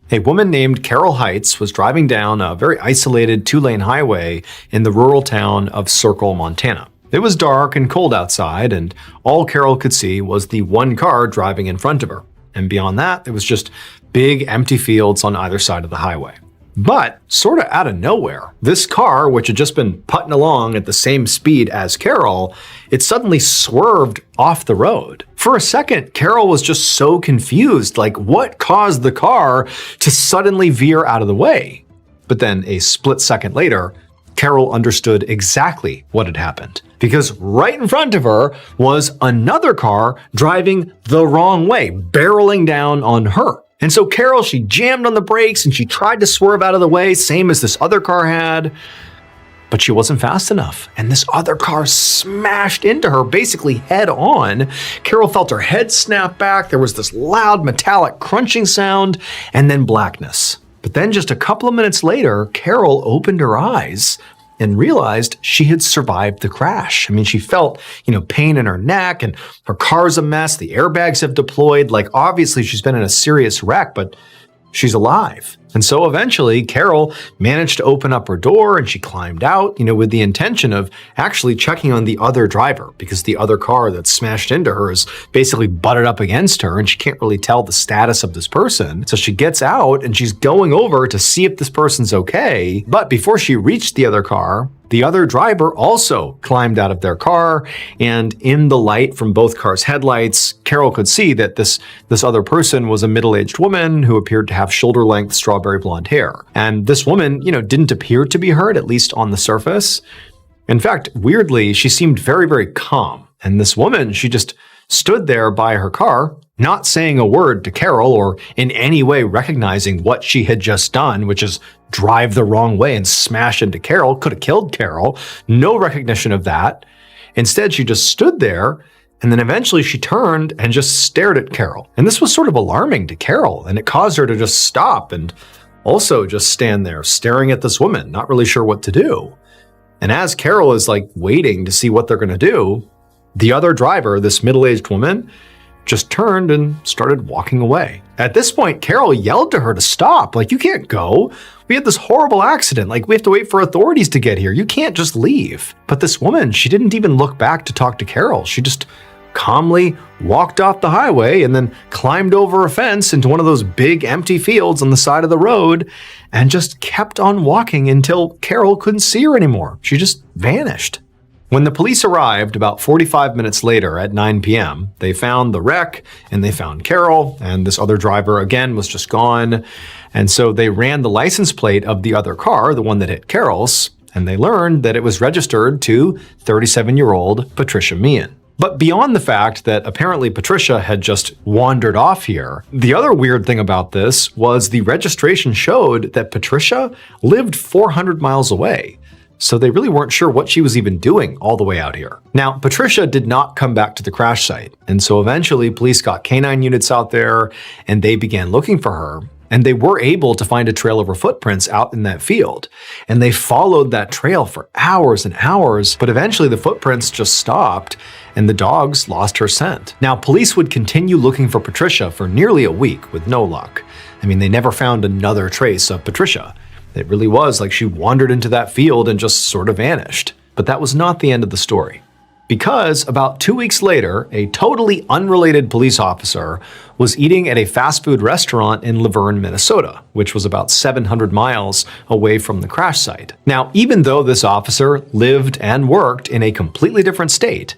a woman named Carol Heights was driving down a very isolated 2-lane highway in the rural town of Circle, Montana. It was dark and cold outside, and all Carol could see was the one car driving in front of her. And beyond that, it was just big empty fields on either side of the highway. But, sort of out of nowhere, this car, which had just been putting along at the same speed as Carol, it suddenly swerved off the road. For a second, Carol was just so confused, like what caused the car to suddenly veer out of the way? But then a split second later, Carol understood exactly what had happened. Because right in front of her was another car driving the wrong way, barreling down on her. And so Carol, she jammed on the brakes and she tried to swerve out of the way, same as this other car had, but she wasn't fast enough. And this other car smashed into her, basically head on. Carol felt her head snap back. There was this loud metallic crunching sound and then blackness. But then just a couple of minutes later, Carol opened her eyes and realized she had survived the crash. I mean, she felt, pain in her neck and her car's a mess. The airbags have deployed. Like, obviously she's been in a serious wreck, but she's alive. And so eventually Carol managed to open up her door and she climbed out, with the intention of actually checking on the other driver because the other car that smashed into her is basically butted up against her and she can't really tell the status of this person. So she gets out and she's going over to see if this person's okay. But before she reached the other car, the other driver also climbed out of their car, and in the light from both cars' headlights, Carol could see that this other person was a middle-aged woman who appeared to have shoulder-length strawberry blonde hair. And this woman, didn't appear to be hurt, at least on the surface. In fact, weirdly, she seemed very, very calm. And this woman, she just stood there by her car, not saying a word to Carol or in any way recognizing what she had just done, which is drive the wrong way and smash into Carol, could have killed Carol. No recognition of that. Instead, she just stood there, and then eventually she turned and just stared at Carol. And this was sort of alarming to Carol, and it caused her to just stop and also just stand there staring at this woman, not really sure what to do. And as Carol is waiting to see what they're going to do, the other driver, this middle-aged woman, just turned and started walking away. At this point, Carol yelled to her to stop. You can't go. We had this horrible accident. We have to wait for authorities to get here. You can't just leave. But this woman, she didn't even look back to talk to Carol. She just calmly walked off the highway and then climbed over a fence into one of those big empty fields on the side of the road and just kept on walking until Carol couldn't see her anymore. She just vanished. When the police arrived about 45 minutes later at 9 p.m., they found the wreck and they found Carol, and this other driver again was just gone. And so they ran the license plate of the other car, the one that hit Carol's, and they learned that it was registered to 37-year-old Patricia Meehan. But beyond the fact that apparently Patricia had just wandered off here, the other weird thing about this was the registration showed that Patricia lived 400 miles away. so they really weren't sure what she was even doing all the way out here. Now, Patricia did not come back to the crash site, and so eventually police got canine units out there and they began looking for her. And they were able to find a trail of her footprints out in that field. And they followed that trail for hours and hours, but eventually the footprints just stopped and the dogs lost her scent. Now, police would continue looking for Patricia for nearly a week with no luck. I mean, they never found another trace of Patricia. It really was like she wandered into that field and just sort of vanished. But that was not the end of the story. Because about 2 weeks later, a totally unrelated police officer was eating at a fast food restaurant in Laverne, Minnesota, which was about 700 miles away from the crash site. Now, even though this officer lived and worked in a completely different state,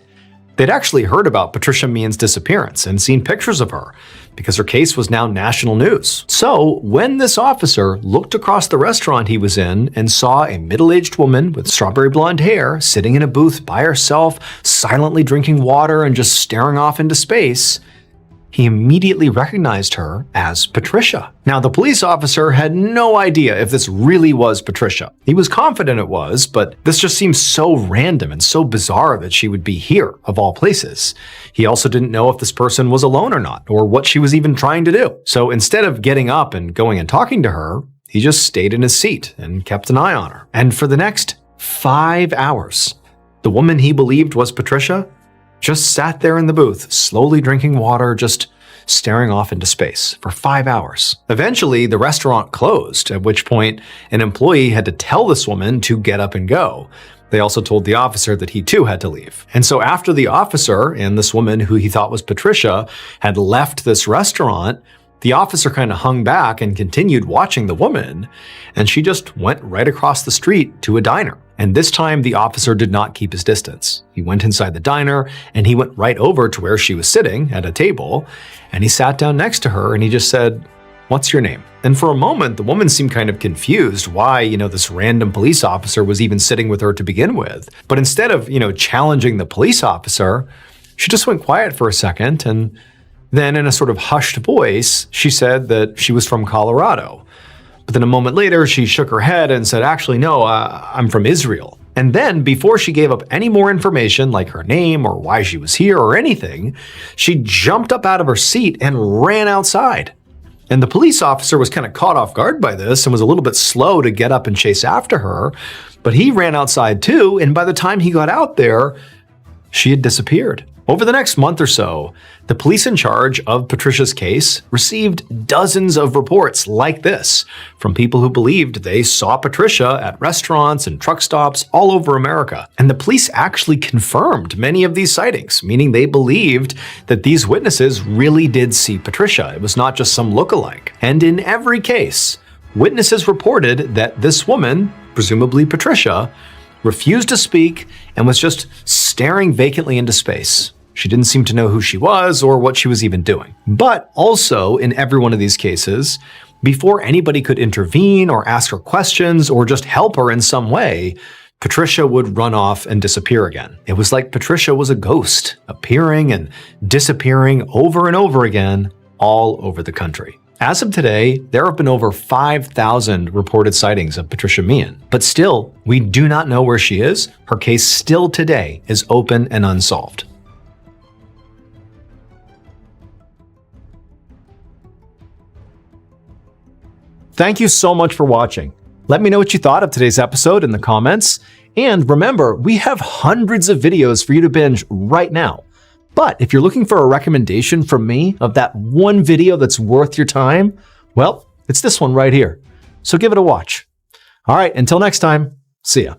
they'd actually heard about Patricia Meehan's disappearance and seen pictures of her, because her case was now national news. So when this officer looked across the restaurant he was in and saw a middle-aged woman with strawberry blonde hair sitting in a booth by herself, silently drinking water and just staring off into space, he immediately recognized her as Patricia. Now, the police officer had no idea if this really was Patricia. He was confident it was, but this just seems so random and so bizarre that she would be here, of all places. He also didn't know if this person was alone or not, or what she was even trying to do. So instead of getting up and going and talking to her, he just stayed in his seat and kept an eye on her. And for the next 5 hours, the woman he believed was Patricia just sat there in the booth, slowly drinking water, just staring off into space for 5 hours. Eventually, the restaurant closed, at which point an employee had to tell this woman to get up and go. They also told the officer that he too had to leave. And so after the officer and this woman who he thought was Patricia had left this restaurant, the officer kind of hung back and continued watching the woman, and she just went right across the street to a diner. And this time, the officer did not keep his distance. He went inside the diner, and he went right over to where she was sitting at a table, and he sat down next to her, and he just said, "What's your name?" And for a moment, the woman seemed kind of confused why, this random police officer was even sitting with her to begin with. But instead of, challenging the police officer, she just went quiet for a second, and then in a sort of hushed voice, she said that she was from Colorado. But then a moment later, she shook her head and said, "Actually, no, I'm from Israel." And then, before she gave up any more information, like her name or why she was here or anything, she jumped up out of her seat and ran outside. And the police officer was kind of caught off guard by this and was a little bit slow to get up and chase after her. But he ran outside too, and by the time he got out there, she had disappeared. Over the next month or so, the police in charge of Patricia's case received dozens of reports like this from people who believed they saw Patricia at restaurants and truck stops all over America. And the police actually confirmed many of these sightings, meaning they believed that these witnesses really did see Patricia. It was not just some lookalike. And in every case, witnesses reported that this woman, presumably Patricia, refused to speak and was just staring vacantly into space. She didn't seem to know who she was or what she was even doing. But also, in every one of these cases, before anybody could intervene or ask her questions or just help her in some way, Patricia would run off and disappear again. It was like Patricia was a ghost, appearing and disappearing over and over again all over the country. As of today, there have been over 5,000 reported sightings of Patricia Meehan. But still, we do not know where she is. Her case still today is open and unsolved. Thank you so much for watching. Let me know what you thought of today's episode in the comments. And remember, we have hundreds of videos for you to binge right now. But if you're looking for a recommendation from me of that one video that's worth your time, well, it's this one right here. So give it a watch. All right, until next time, see ya.